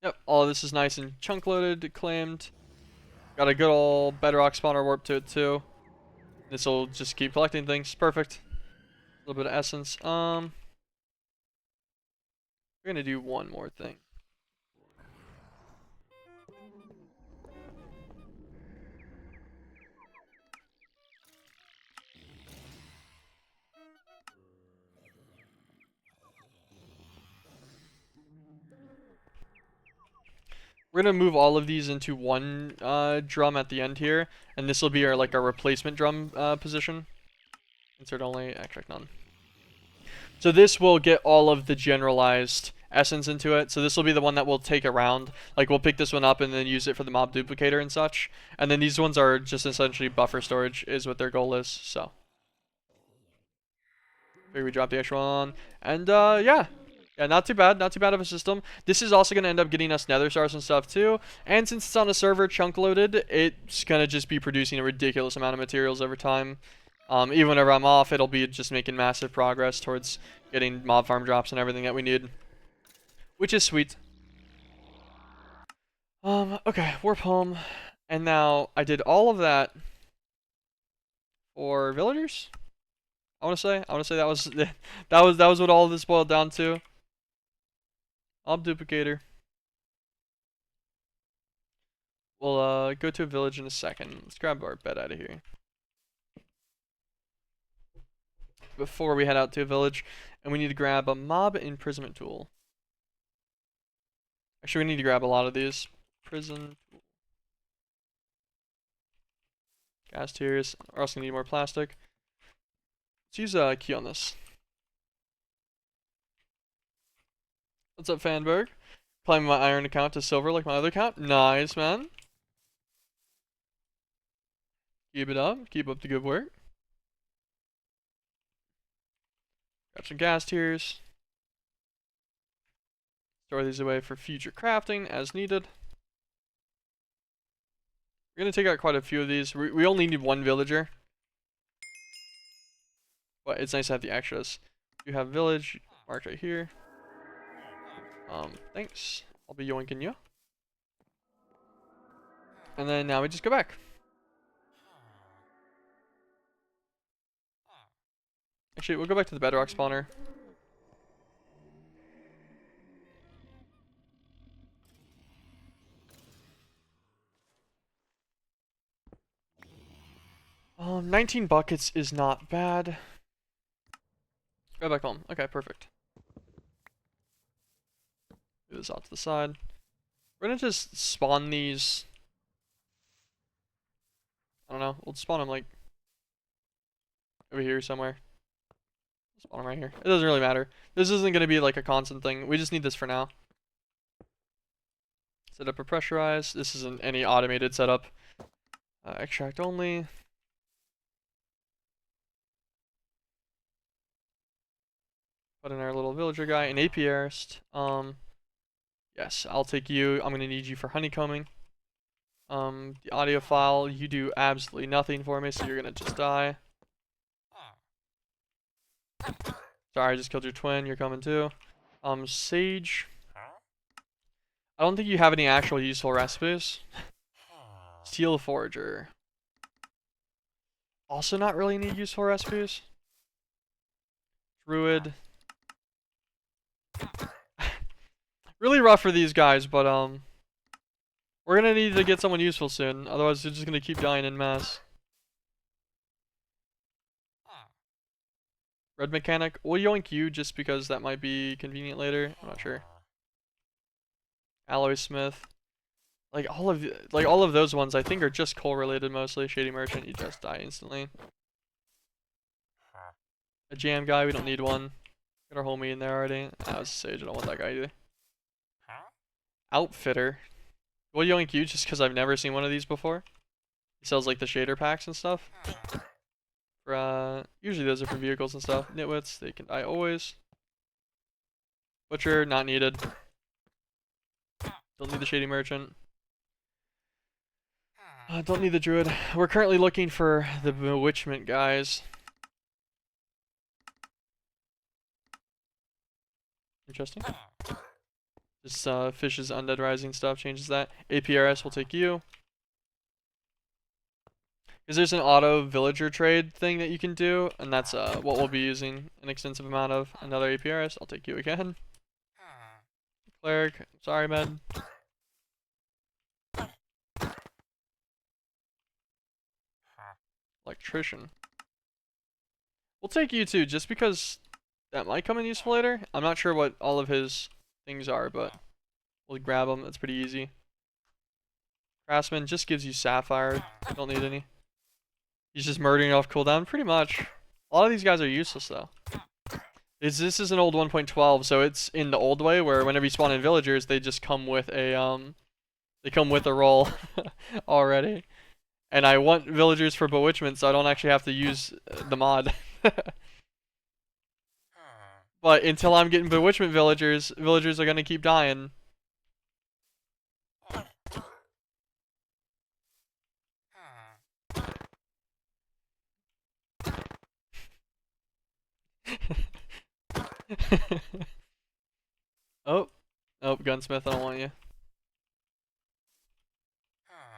Yep, all of this is nice and chunk loaded, claimed. Got a good old bedrock spawner warp to it too. This will just keep collecting things. Perfect. A little bit of essence. We're gonna do one more thing. We're gonna move all of these into one drum at the end here, and this will be our like our replacement drum position. Insert only, extract none. So this will get all of the generalized essence into it. So this will be the one that we'll take around. Like we'll pick this one up and then use it for the mob duplicator and such. And then these ones are just essentially buffer storage is what their goal is. So here we drop the extra one, and yeah. Yeah, not too bad of a system. This is also going to end up getting us nether stars and stuff too. And since it's on a server chunk loaded, it's going to just be producing a ridiculous amount of materials over time. Even whenever I'm off, it'll be just making massive progress towards getting mob farm drops and everything that we need. Which is sweet. Okay, warp home. And now I did all of that for villagers. I want to say that was that was what all of this boiled down to. Mob duplicator. We'll go to a village in a second. Let's grab our bed out of here before we head out to a village, and we need to grab a mob imprisonment tool. Actually, we need to grab a lot of these. Prison tool. Gas tiers. We're also gonna need more plastic. Let's use a key on this. What's up, Fanberg? Climbing my iron account to silver like my other account. Nice, man. Keep it up. Keep up the good work. Got some gas tiers. Store these away for future crafting as needed. We're going to take out quite a few of these. We only need one villager. But it's nice to have the extras. You have village marked right here. Thanks. I'll be yoinking you. And then now we just go back. Actually, we'll go back to the bedrock spawner. Um, 19 buckets is not bad. Go back home. Okay, perfect. Move this off to the side. We're gonna just spawn these. I don't know. We'll spawn them like over here somewhere. Spawn them right here. It doesn't really matter. This isn't gonna be like a constant thing. We just need this for now. Set up a pressurize. This isn't any automated setup. Extract only. Put in our little villager guy, an apiarist. Yes, I'll take you. I'm gonna need you for honeycombing. The audio file, you do absolutely nothing for me, so you're gonna just die. Sorry, I just killed your twin. You're coming too. Sage. I don't think you have any actual useful recipes. Steel forager. Also not really any useful recipes. Druid. Really rough for these guys, but we're gonna need to get someone useful soon. Otherwise, they're just gonna keep dying in mass. Red mechanic. We'll yoink you just because that might be convenient later. I'm not sure. Alloy smith. All of those ones I think are just coal related mostly. Shady merchant, you just die instantly. A jam guy, we don't need one. Got our homie in there already. That was sage, I don't want that guy either. Outfitter. We'll yoink you just because I've never seen one of these before. He sells like the shader packs and stuff. For usually those are for vehicles and stuff. Nitwits, they can die always. Butcher, not needed. Don't need the shady merchant. Don't need the druid. We're currently looking for the bewitchment guys. Interesting. This Fish's Undead Rising stuff changes that. APRS will take you. Because there's an auto villager trade thing that you can do, and that's what we'll be using an extensive amount of. Another APRS, I'll take you again. Cleric, sorry, man. Electrician. We'll take you too, just because that might come in useful later. I'm not sure what all of his things are, but we'll grab them. It's pretty easy. Craftsman just gives you sapphire. Don't need any. He's just murdering off cooldown, pretty much. A lot of these guys are useless though. This is an old 1.12, so it's in the old way where whenever you spawn in villagers, they just come with a roll already. And I want villagers for bewitchment, so I don't actually have to use the mod. But until I'm getting bewitchment villagers are gonna keep dying. Oh, gunsmith, I don't want you.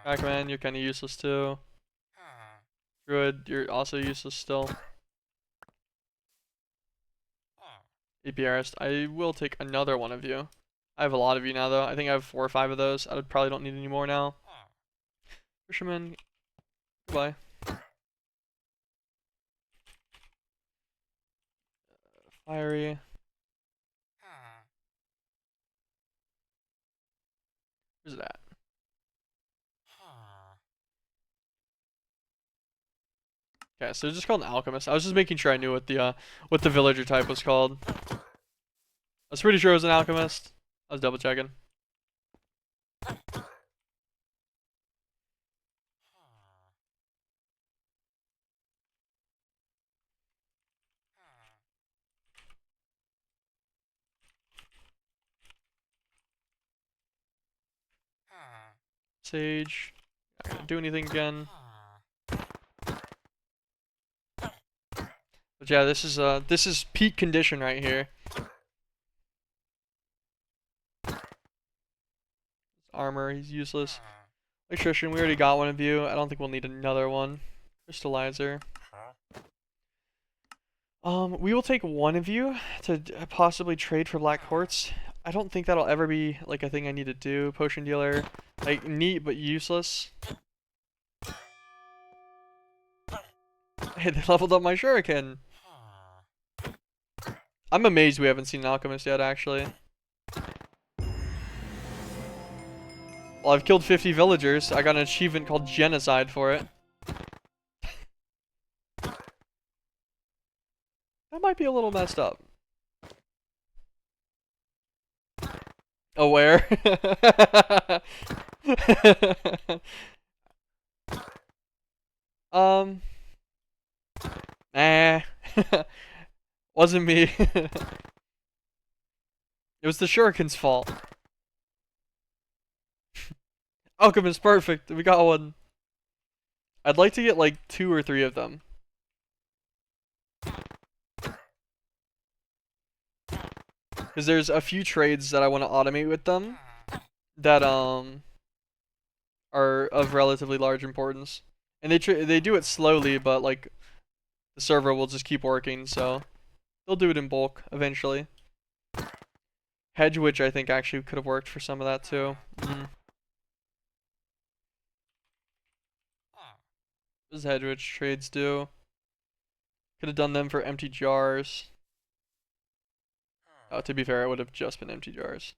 Pac-Man, you're kind of useless too. Druid, you're also useless still. APRist, I will take another one of you. I have a lot of you now though. I think I have 4 or 5 of those. I probably don't need any more now. Fisherman, goodbye. Fiery. Where's it at? Okay, so it's just called an alchemist. I was just making sure I knew what the villager type was called. I was pretty sure it was an alchemist. I was double checking. Sage. Not gonna do anything again. But yeah, this is peak condition right here. Armor, he's useless. Electrician, we already got one of you. I don't think we'll need another one. Crystallizer. We will take one of you to possibly trade for black quartz. I don't think that'll ever be like a thing I need to do. Potion dealer, like neat but useless. Hey, they leveled up my shuriken. I'm amazed we haven't seen an alchemist yet, actually. Well, I've killed 50 villagers. I got an achievement called genocide for it. That might be a little messed up. Aware. Nah. Wasn't me. It was the shuriken's fault. Alchemist, perfect. We got one. I'd like to get like 2 or 3 of them. Because there's a few trades that I want to automate with them that are of relatively large importance. And they do it slowly, but like the server will just keep working, so they'll do it in bulk eventually. Hedge Witch, I think, actually could have worked for some of that too. What does Hedge Witch trades do? Could have done them for empty jars. Oh, to be fair, it would have just been empty jars.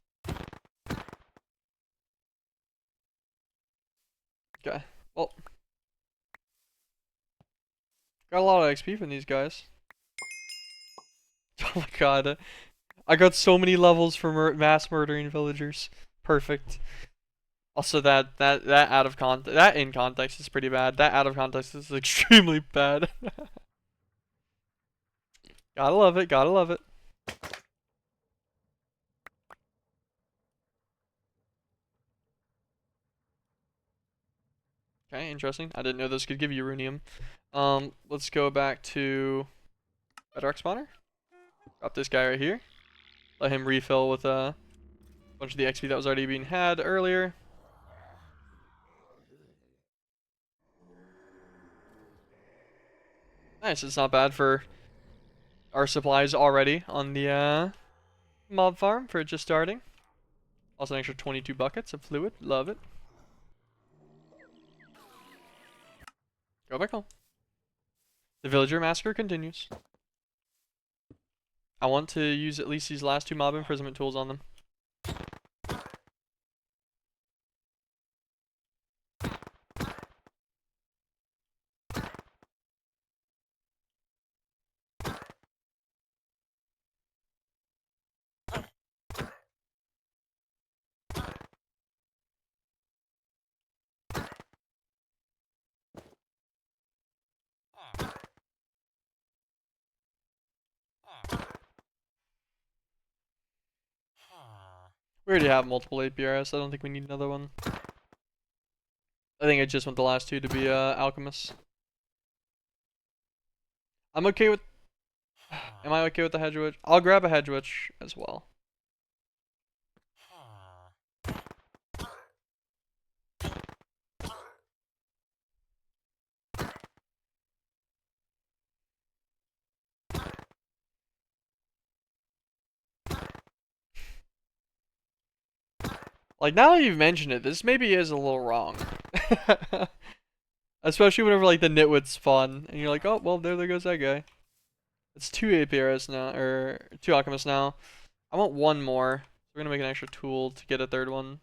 Okay. Well, got a lot of XP from these guys. Oh my god. I got so many levels for mass murdering villagers. Perfect. Also, that out of context, that in context is pretty bad. That out of context is extremely bad. Gotta love it. Gotta love it. Okay, interesting. I didn't know this could give you runium. Let's go back to Bedrock Spawner. Drop this guy right here. Let him refill with a bunch of the XP that was already being had earlier. Nice. It's not bad for our supplies already on the mob farm for just starting. Also, an extra 22 buckets of fluid. Love it. Go back home. The villager massacre continues. I want to use at least these last two mob imprisonment tools on them. We already have multiple APRs. I don't think we need another one. I think I just want the last two to be alchemists. I'm okay with... Am I okay with the hedge witch? I'll grab a hedge witch as well. Like, now that you've mentioned it, this maybe is a little wrong. Especially whenever, like, the nitwits spawn, and you're like, oh, well, there goes that guy. It's two APRs now, or two alchemists now. I want one more. We're gonna make an extra tool to get a third one.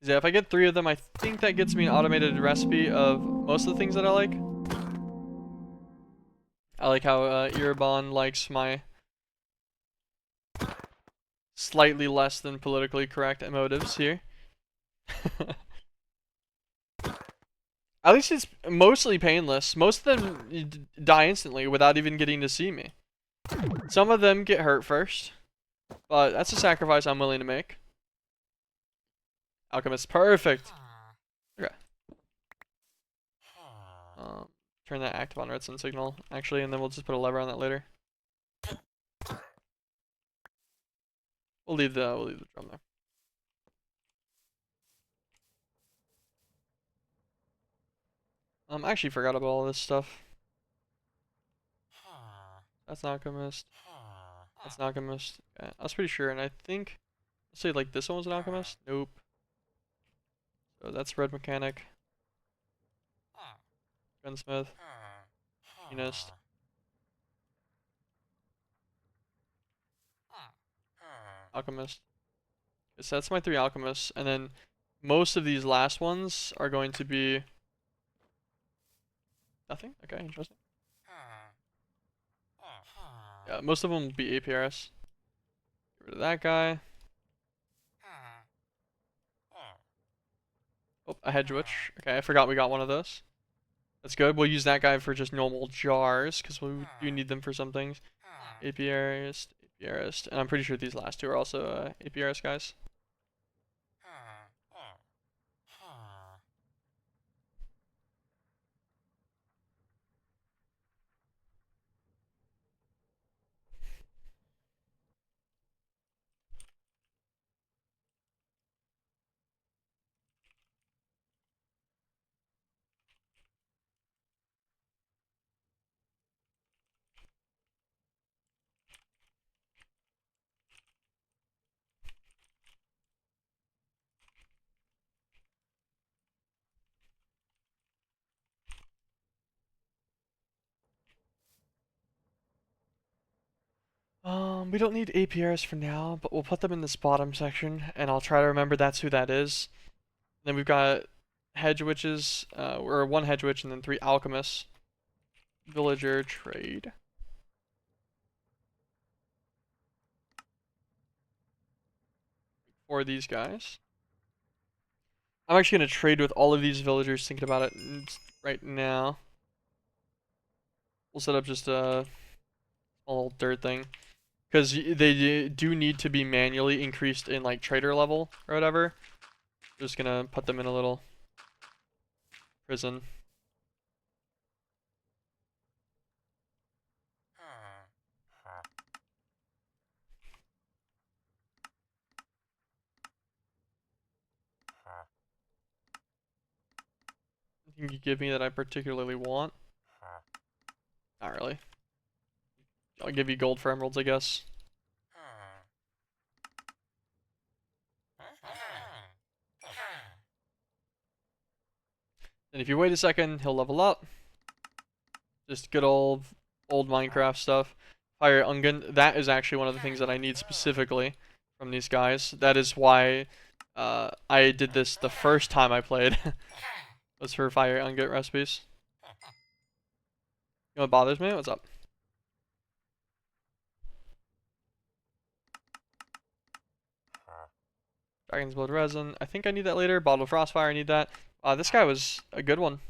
Yeah, if I get 3 of them, I think that gets me an automated recipe of most of the things that I like. I like how Irabon likes my slightly less than politically correct motives here. At least it's mostly painless. Most of them die instantly without even getting to see me. Some of them get hurt first, but that's a sacrifice I'm willing to make. Alchemist, perfect. Okay. Turn that active on redstone signal, actually, and then we'll just put a lever on that later. We'll leave the drum there. I actually forgot about all this stuff. That's not alchemist. That's not alchemist. Okay. I was pretty sure, and I think, let's say like this one was an alchemist. Nope. So that's red mechanic. Gunsmith. Machinist. Alchemist. So that's my 3 alchemists, and then most of these last ones are going to be nothing. Okay, interesting. Yeah, most of them will be APRS. Get rid of that guy. Oh, a hedge witch. Okay, I forgot we got one of those. That's good. We'll use that guy for just normal jars, because we do need them for some things. APRist, APRist, and I'm pretty sure these last two are also APRS guys. We don't need APRs for now, but we'll put them in this bottom section, and I'll try to remember that's who that is. Then we've got hedge witches, or one hedge witch, and then 3 alchemists. Villager trade. For these guys. I'm actually going to trade with all of these villagers, thinking about it right now. We'll set up just a little dirt thing. Because they do need to be manually increased in like trader level or whatever. Just going to put them in a little prison. Anything you give me that I particularly want? Not really. I'll give you gold for emeralds, I guess. And if you wait a second, he'll level up. Just good old Minecraft stuff. Fire Ungen, that is actually one of the things that I need specifically from these guys. That is why I did this the first time I played. Was for Fire Ungen recipes. You know what bothers me? What's up? Dragon's Blood Resin. I think I need that later. Bottle of Frostfire, I need that. This guy was a good one.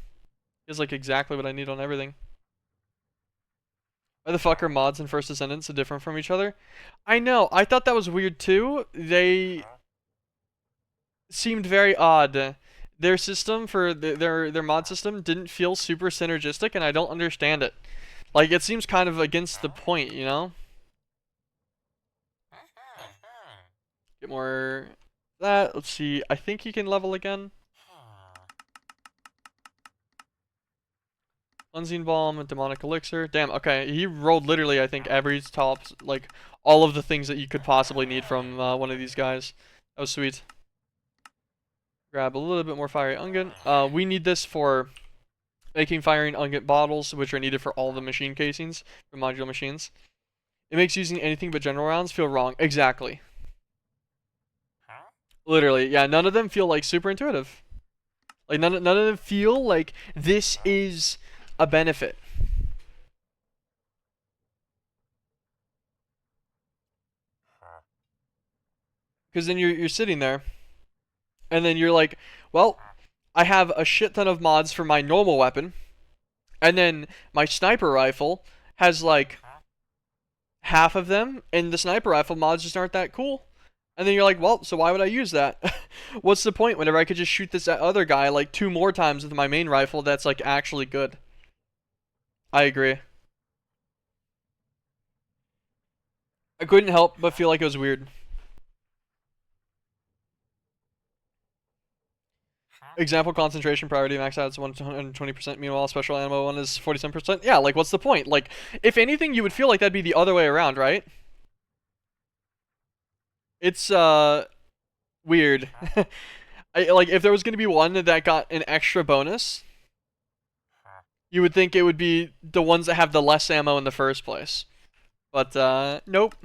He's like exactly what I need on everything. Why the fuck are mods and First Descendants so different from each other? I know, I thought that was weird too. They seemed very odd. Their system for their mod system didn't feel super synergistic, and I don't understand it. Like, it seems kind of against the point, you know? Get more that. Let's see. I think he can level again. Cleansing Balm and Demonic Elixir. Damn, okay. He rolled literally, I think, every top, like, all of the things that you could possibly need from one of these guys. That was sweet. Grab a little bit more Fiery Ungent. We need this for making Firing Ungent bottles, which are needed for all the machine casings, for modular machines. It makes using anything but general rounds feel wrong. Exactly. Literally, yeah, none of them feel, like, super intuitive. Like, none of them feel like this is a benefit. Because then you're sitting there, and then you're like, well, I have a shit ton of mods for my normal weapon, and then my sniper rifle has like half of them, and the sniper rifle mods just aren't that cool. And then you're like, well, so why would I use that? What's the point whenever I could just shoot this other guy like 2 more times with my main rifle that's like actually good? I agree. I couldn't help but feel like it was weird. Example, concentration priority max out is 120%. Meanwhile, special ammo one is 47%. Yeah, like what's the point? Like, if anything, you would feel like that'd be the other way around, right? It's weird. Like if there was gonna be one that got an extra bonus, you would think it would be the ones that have the less ammo in the first place. But nope.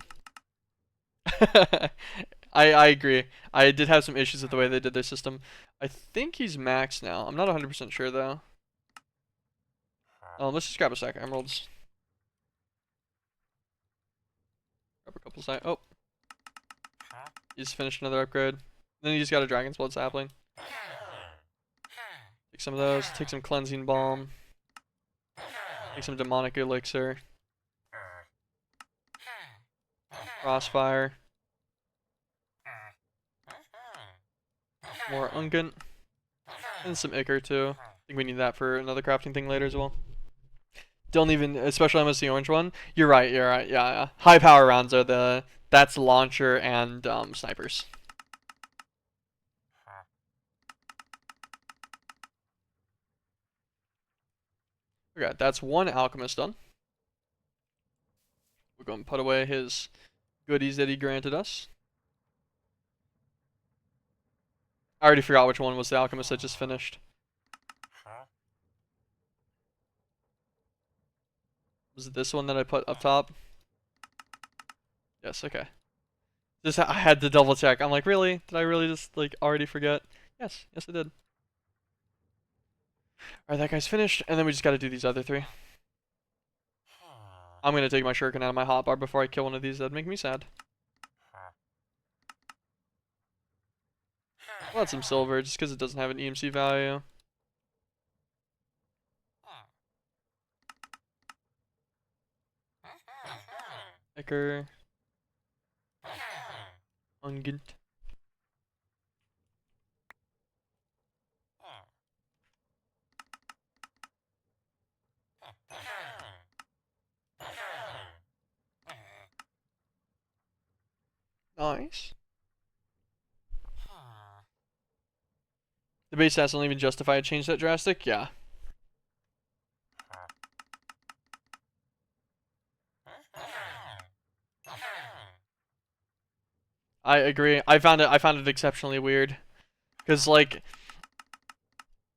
I agree. I did have some issues with the way they did their system. I think he's maxed now. I'm not 100% sure though. Let's just grab a stack of emeralds. Grab a couple side. Oh. He's finished another upgrade. Then he just got a Dragon's Blood sapling. Take some of those. Take some Cleansing Balm. Take some Demonic Elixir. Crossfire. More Ungent. And some Ichor too. I think we need that for another crafting thing later as well. Don't even, especially almost the orange one. You're right, yeah. High power rounds are that's launcher and snipers. Okay, that's one alchemist done. We're going to put away his goodies that he granted us. I already forgot which one was the alchemist I just finished. Was it this one that I put up top? Yeah, Yes, okay. Just I had to double check. I'm like, really? Did I really just like already forget? Yes, yes I did. Alright, that guy's finished, and then we just gotta do these other three. I'm gonna take my shuriken out of my hotbar before I kill one of these. That'd make me sad. I want some silver just because it doesn't have an EMC value. Ecker. Ungent. Nice. The base stats don't even justify a change that drastic? Yeah. I agree. I found it exceptionally weird. Cause like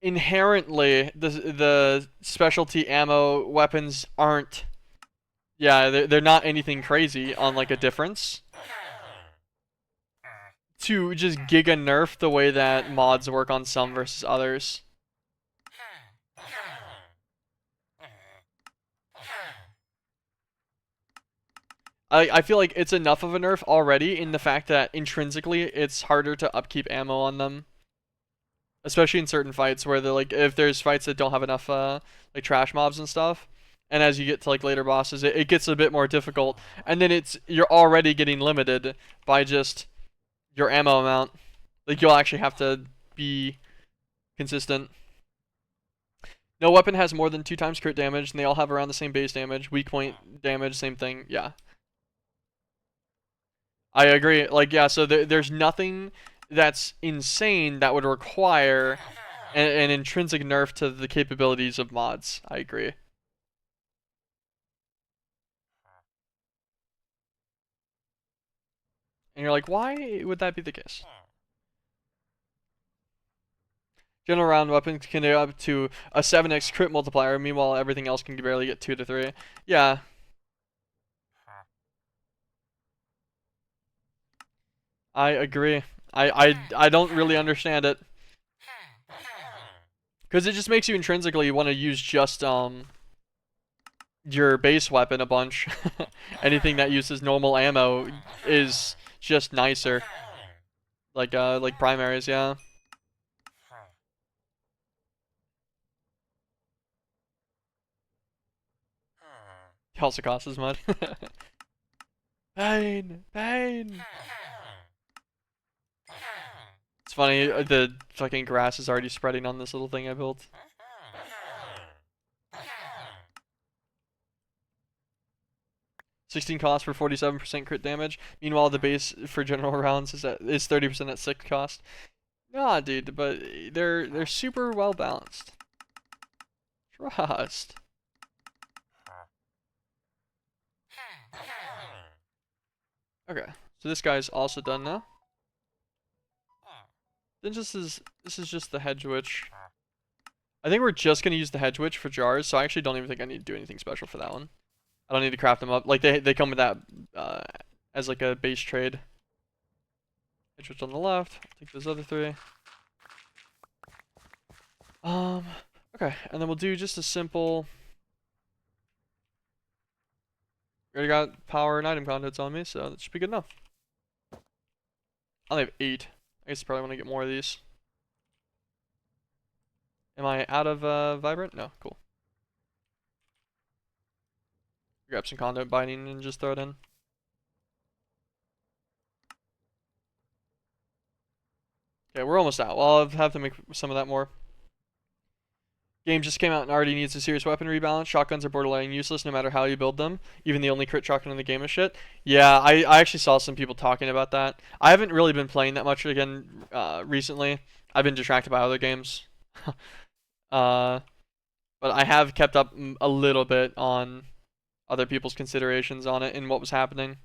inherently the specialty ammo weapons aren't, yeah, they're not anything crazy on like a difference. To just giga nerf the way that mods work on some versus others. I feel like it's enough of a nerf already in the fact that intrinsically it's harder to upkeep ammo on them. Especially in certain fights where they're like, if there's fights that don't have enough like trash mobs and stuff. And as you get to like later bosses, it gets a bit more difficult. And then you're already getting limited by just your ammo amount. Like you'll actually have to be consistent. No weapon has more than 2 times crit damage, and they all have around the same base damage. Weak point damage, same thing. Yeah. I agree. Like, yeah, so there's nothing that's insane that would require an intrinsic nerf to the capabilities of mods. I agree. And you're like, why would that be the case? General round weapons can get up to a 7x crit multiplier, meanwhile everything else can barely get 2 to 3. Yeah. I agree. I don't really understand it. Because it just makes you intrinsically want to use just your base weapon a bunch. Anything that uses normal ammo is just nicer. Like primaries, yeah. It also costs as much. Pain! Pain! It's funny, the fucking grass is already spreading on this little thing I built. $16 cost for 47% crit damage. Meanwhile, the base for general rounds is 30% at 6 cost. Nah, dude, but they're super well balanced. Trust. Okay, so this guy's also done now. Then this is just the hedge witch. I think we're just gonna use the hedge witch for jars, so I actually don't even think I need to do anything special for that one. I don't need to craft them up. Like they come with that as like a base trade. Hedge witch on the left. I'll take those other 3. Okay, and then we'll do just a simple. Already got power and item conduits on me, so that should be good enough. I only have 8. I guess I probably want to get more of these. Am I out of vibrant? No, cool. Grab some conduit binding and just throw it in. Okay, we're almost out. Well, I'll have to make some of that more. Game just came out and already needs a serious weapon rebalance. Shotguns are borderline useless no matter how you build them. Even the only crit shotgun in the game is shit. Yeah, I actually saw some people talking about that. I haven't really been playing that much again recently. I've been distracted by other games. But I have kept up a little bit on other people's considerations on it and what was happening.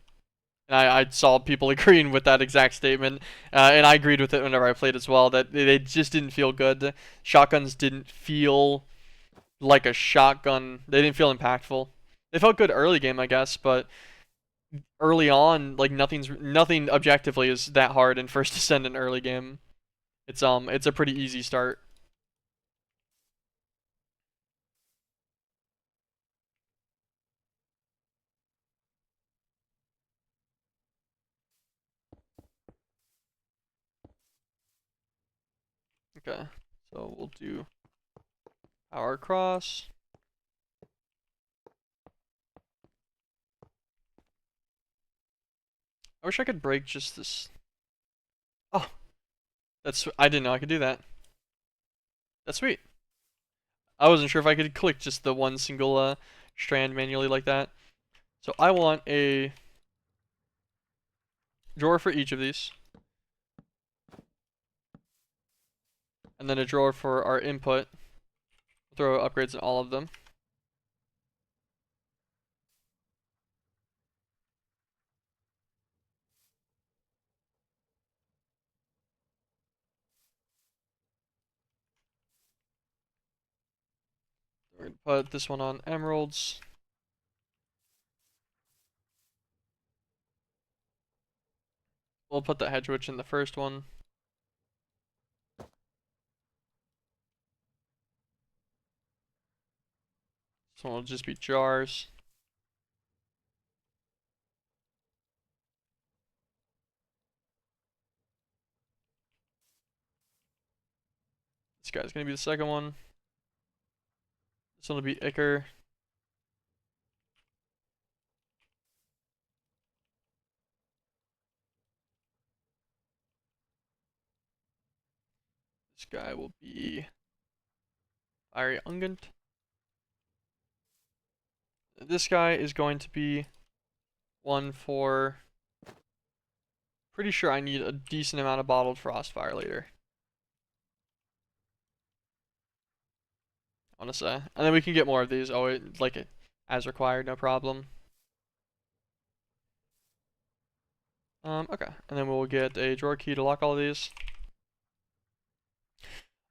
And I saw people agreeing with that exact statement, and I agreed with it whenever I played as well, that they just didn't feel good. Shotguns didn't feel like a shotgun. They didn't feel impactful. They felt good early game, I guess, but early on, like nothing objectively is that hard in First Ascendant early game. It's a pretty easy start. Okay, so we'll do power cross. I wish I could break just this. Oh, I didn't know I could do that. That's sweet. I wasn't sure if I could click just the one single strand manually like that. So I want a drawer for each of these, and then a drawer for our input. Throw upgrades in all of them. We're gonna put this one on emeralds. We'll put the hedge witch in the first one. This one will just be jars. This guy's gonna be the second one. This one will be Icar. This guy will be Fiery Ungent. This guy is going to be one for. Pretty sure I need a decent amount of bottled Frostfire later. I want to say. And then we can get more of these. Oh, like it as required, no problem. Okay. And then we'll get a drawer key to lock all of these.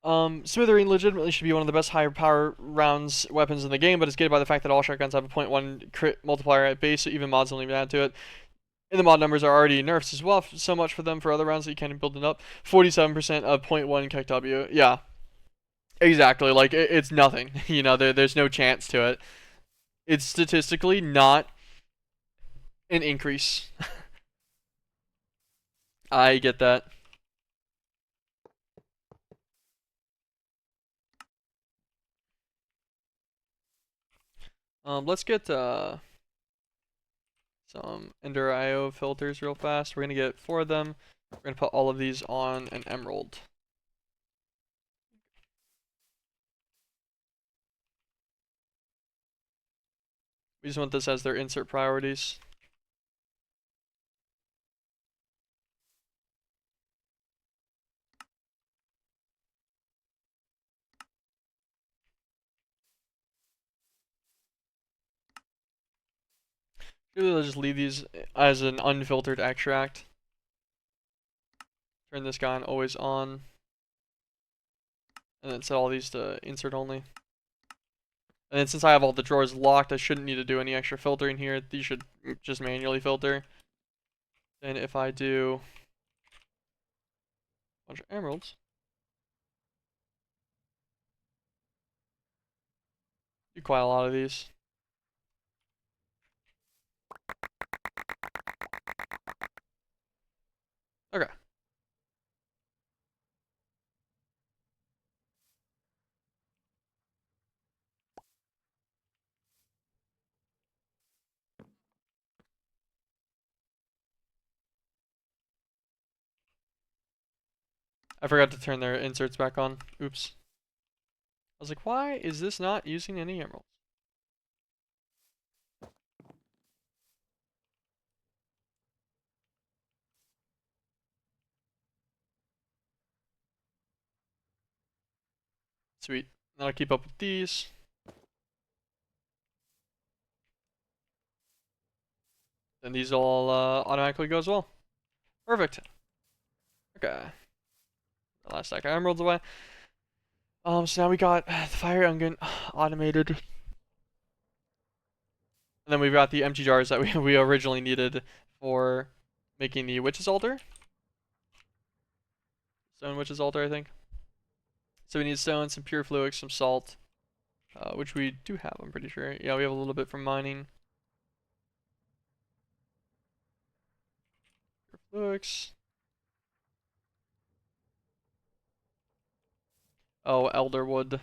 Smithereen legitimately should be one of the best higher power rounds weapons in the game, but it's gated by the fact that all shotguns have a 0.1 crit multiplier at base, so even mods don't even add to it. And the mod numbers are already nerfed as well, so much for them for other rounds that you can't build it up. 47% of 0.1 KW. Yeah, exactly. Like, it's nothing. You know, there's no chance to it. It's statistically not an increase. I get that. Let's get some Ender IO filters real fast. We're gonna get 4 of them. We're gonna put all of these on an emerald. We just want this as their insert priorities. Usually I'll just leave these as an unfiltered extract. Turn this guy on always on. And then set all these to insert only. And then since I have all the drawers locked, I shouldn't need to do any extra filtering here. These should just manually filter. And if I do a bunch of emeralds, do quite a lot of these. Okay. I forgot to turn their inserts back on. Oops. I was like, why is this not using any emeralds? Sweet. Now I'll keep up with these. And these all automatically go as well. Perfect. Okay. The last stack of emeralds away. So now we got the fire ungent automated. And then we've got the empty jars that we originally needed for making the witch's altar. Stone witch's altar, I think. So we need stone, some pure fluix, some salt, which we do have, I'm pretty sure. Yeah, we have a little bit from mining. Pure fluix. Oh, elder wood.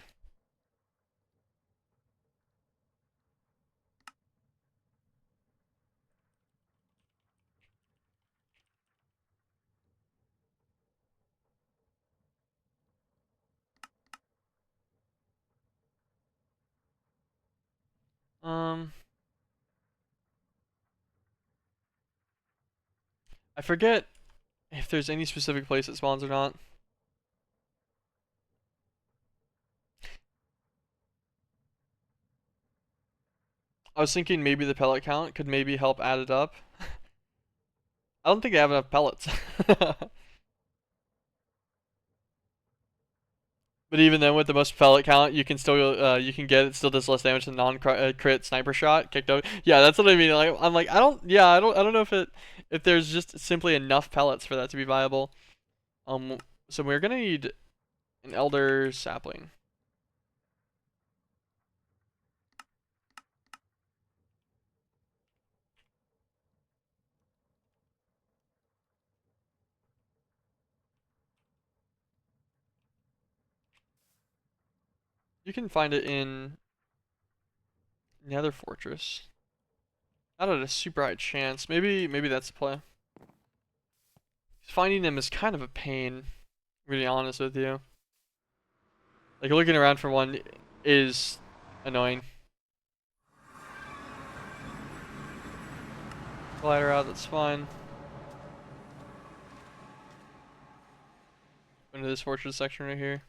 Um, I forget if there's any specific place it spawns or not. I was thinking maybe the pellet count could maybe help add it up. I don't think I have enough pellets. But even then, with the most pellet count, you can still you can get it. Still does less damage than non-crit sniper shot kicked out. Yeah, that's what I mean. Like I'm like I don't know if there's just simply enough pellets for that to be viable. So we're gonna need an elder sapling. You can find it in Nether Fortress. Not at a super high chance. Maybe that's the play. Finding them is kind of a pain, to be honest with you. Like looking around for one is annoying. Glider out, that's fine. Go into this fortress section right here.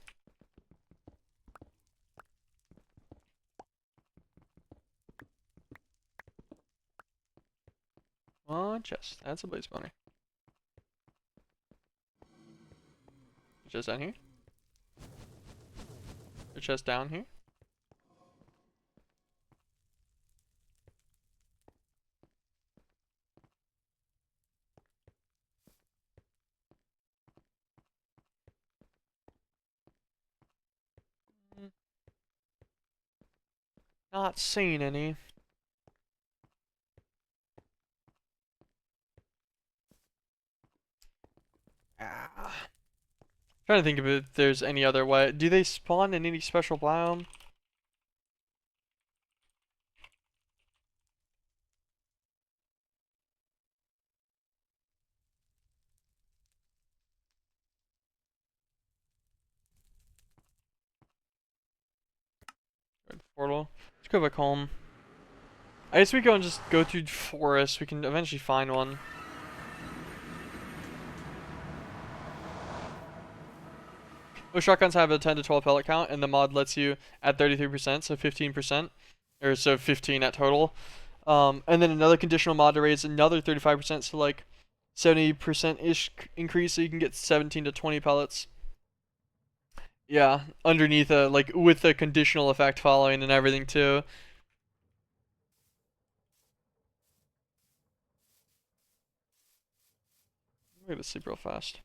Oh, chest. That's a blaze spawner. Chest down here. The chest down here. Not seeing any. Ah. Trying to think if there's any other way. Do they spawn in any special biome? Red portal. Let's go back home. I guess we go and just go through forest. We can eventually find one. Most shotguns have a 10 to 12 pellet count, and the mod lets you add 33%, so 15%, or so 15 at total. And then another conditional mod to raise another 35%, so like 70%-ish increase, so you can get 17 to 20 pellets. Yeah, underneath like with the conditional effect following and everything too. I'm gonna sleep real fast.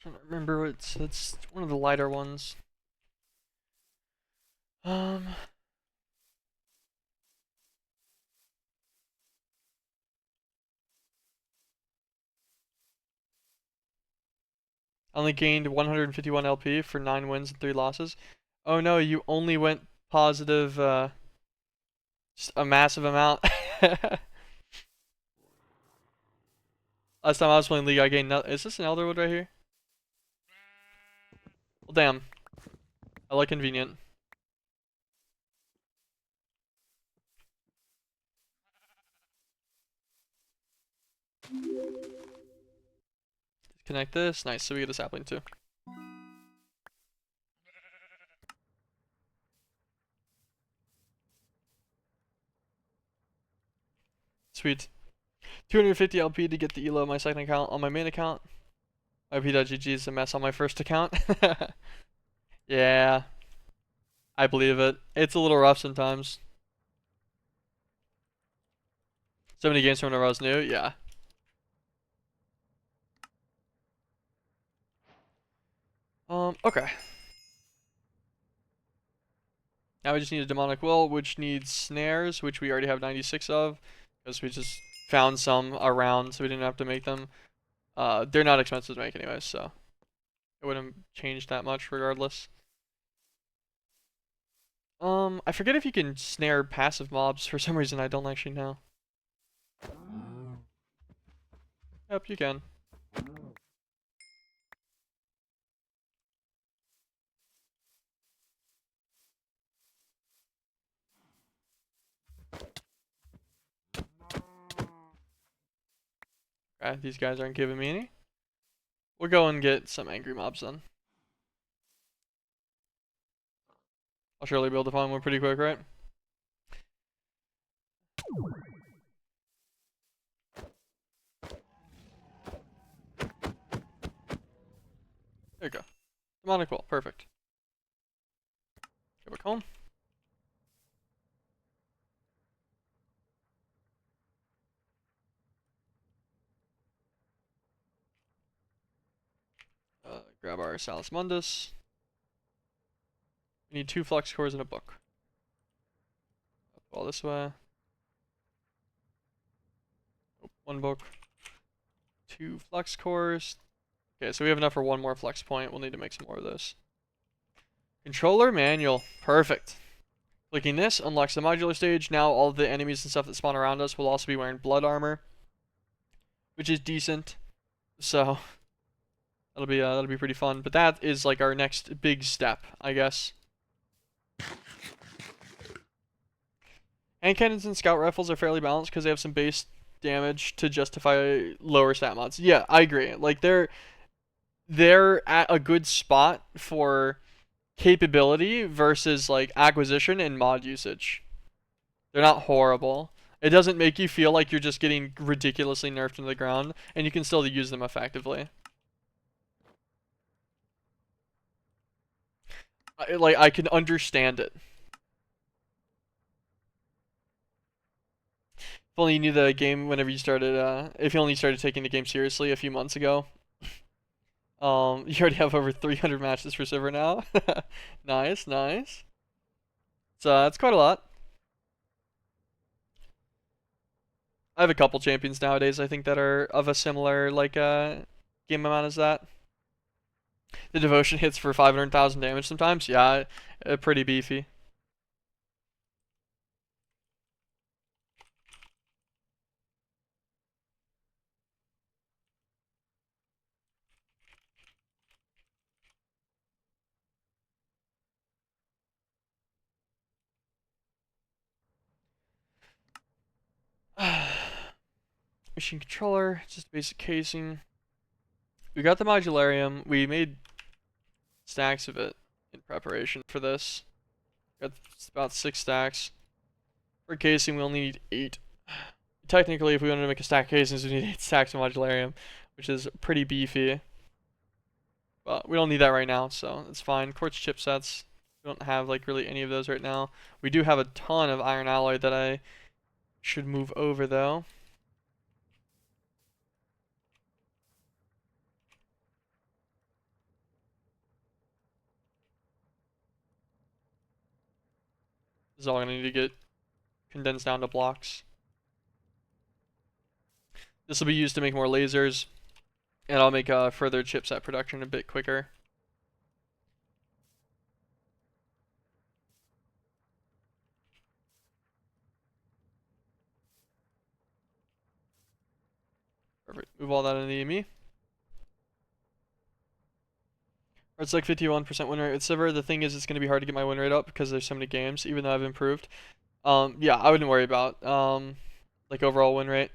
Trying to remember it's one of the lighter ones. Um, only gained 151 LP for 9 wins and 3 losses. Oh no, you only went positive, just a massive amount. Last time I was playing League, I gained. Is this an Elderwood right here? Well, damn. I like convenient. Connect this. Nice, so we get a sapling too. Sweet. 250 LP to get the elo on my second account. On my main account, IP.GG is a mess on my first account. Yeah, I believe it. It's a little rough sometimes. So many games from when I was new, yeah. Okay. Now we just need a demonic will, which needs snares, which we already have 96 of, because we just found some around, so we didn't have to make them. They're not expensive to make anyways, so it wouldn't change that much regardless. I forget if you can snare passive mobs. For some reason, I don't actually know. Yep, you can. Okay, these guys aren't giving me any. We'll go and get some angry mobs then. I'll surely be able to find one pretty quick, right? There you go. Demonic will, perfect. Go back home. Grab our Salus Mundus. We need 2 flux cores and a book. All this way. Oh, 1 book. 2 flux cores. Okay, so we have enough for 1 more flex point. We'll need to make some more of this. Controller manual. Perfect. Clicking this unlocks the modular stage. Now all the enemies and stuff that spawn around us will also be wearing blood armor, which is decent. So that'll be pretty fun. But that is like our next big step, I guess. Hand cannons and scout rifles are fairly balanced because they have some base damage to justify lower stat mods. Yeah, I agree. Like they're at a good spot for capability versus like acquisition and mod usage. They're not horrible. It doesn't make you feel like you're just getting ridiculously nerfed into the ground, and you can still use them effectively. I can understand it. If only you knew the game whenever you started, if you only started taking the game seriously a few months ago. You already have over 300 matches for silver now. Nice, nice. So that's quite a lot. I have a couple champions nowadays, I think, that are of a similar, like, game amount as that. The devotion hits for 500,000 damage sometimes. Yeah, pretty beefy. Machine controller, just basic casing. We got the modularium. We made stacks of it in preparation for this. Got about 6 stacks. For casing, we only need 8. Technically, if we wanted to make a stack of casings, we need 8 stacks of modularium, which is pretty beefy. But we don't need that right now, so it's fine. Quartz chipsets. We don't have like really any of those right now. We do have a ton of iron alloy that I should move over though. This is all gonna need to get condensed down to blocks. This will be used to make more lasers, and I'll make further chipset production a bit quicker. Perfect. Move all that into the EME. Or it's like 51% win rate with Sivir. The thing is, it's gonna be hard to get my win rate up because there's so many games, even though I've improved. Yeah, I wouldn't worry about like overall win rate.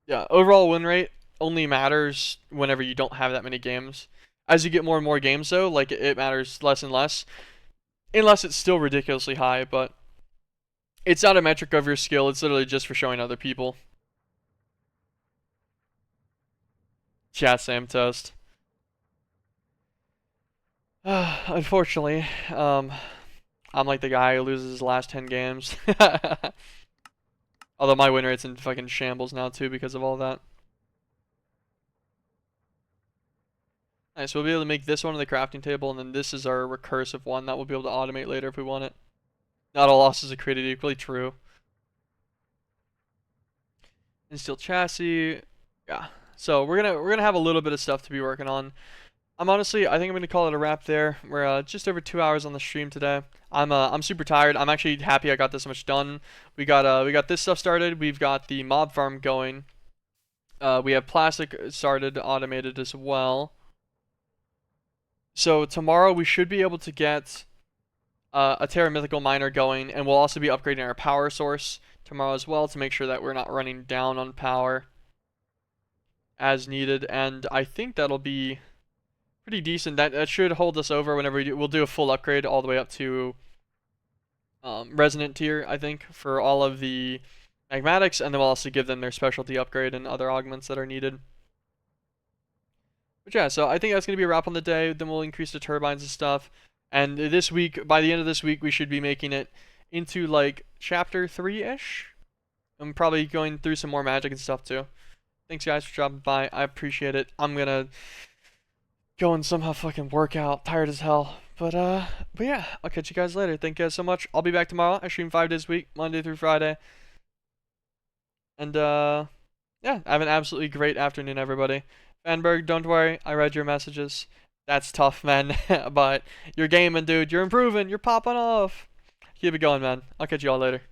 Yeah, overall win rate only matters whenever you don't have that many games. As you get more and more games, though, like it matters less and less, unless it's still ridiculously high. But it's not a metric of your skill. It's literally just for showing other people. Chat Sam toast. Unfortunately, I'm like the guy who loses his last 10 games. Although my win rate's in fucking shambles now too because of all that. Nice, we'll be able to make this one on the crafting table, and then this is our recursive one that we'll be able to automate later if we want it. Not all losses are created equally true. And steel chassis, yeah. So we're gonna have a little bit of stuff to be working on. I think I'm gonna call it a wrap there. We're just over 2 hours on the stream today. I'm super tired. I'm actually happy I got this much done. We got this stuff started. We've got the mob farm going. We have plastic started automated as well. So tomorrow we should be able to get a Terra Mythical miner going, and we'll also be upgrading our power source tomorrow as well to make sure that we're not running down on power as needed. And I think that'll be pretty decent. That should hold us over whenever we'll do a full upgrade all the way up to resonant tier, I think, for all of the magmatics, and then we'll also give them their specialty upgrade and other augments that are needed. But yeah, so I think that's going to be a wrap on the day. Then we'll increase the turbines and stuff. And this week, by the end of this week, we should be making it into like chapter 3-ish. I'm probably going through some more magic and stuff too. Thanks guys for dropping by. I appreciate it. I'm gonna go and somehow fucking work out. Tired as hell. But yeah, I'll catch you guys later. Thank you guys so much. I'll be back tomorrow. I stream 5 days a week, Monday through Friday. And yeah, have an absolutely great afternoon, everybody. Fanberg, don't worry. I read your messages. That's tough, man. But you're gaming, dude. You're improving. You're popping off. Keep it going, man. I'll catch you all later.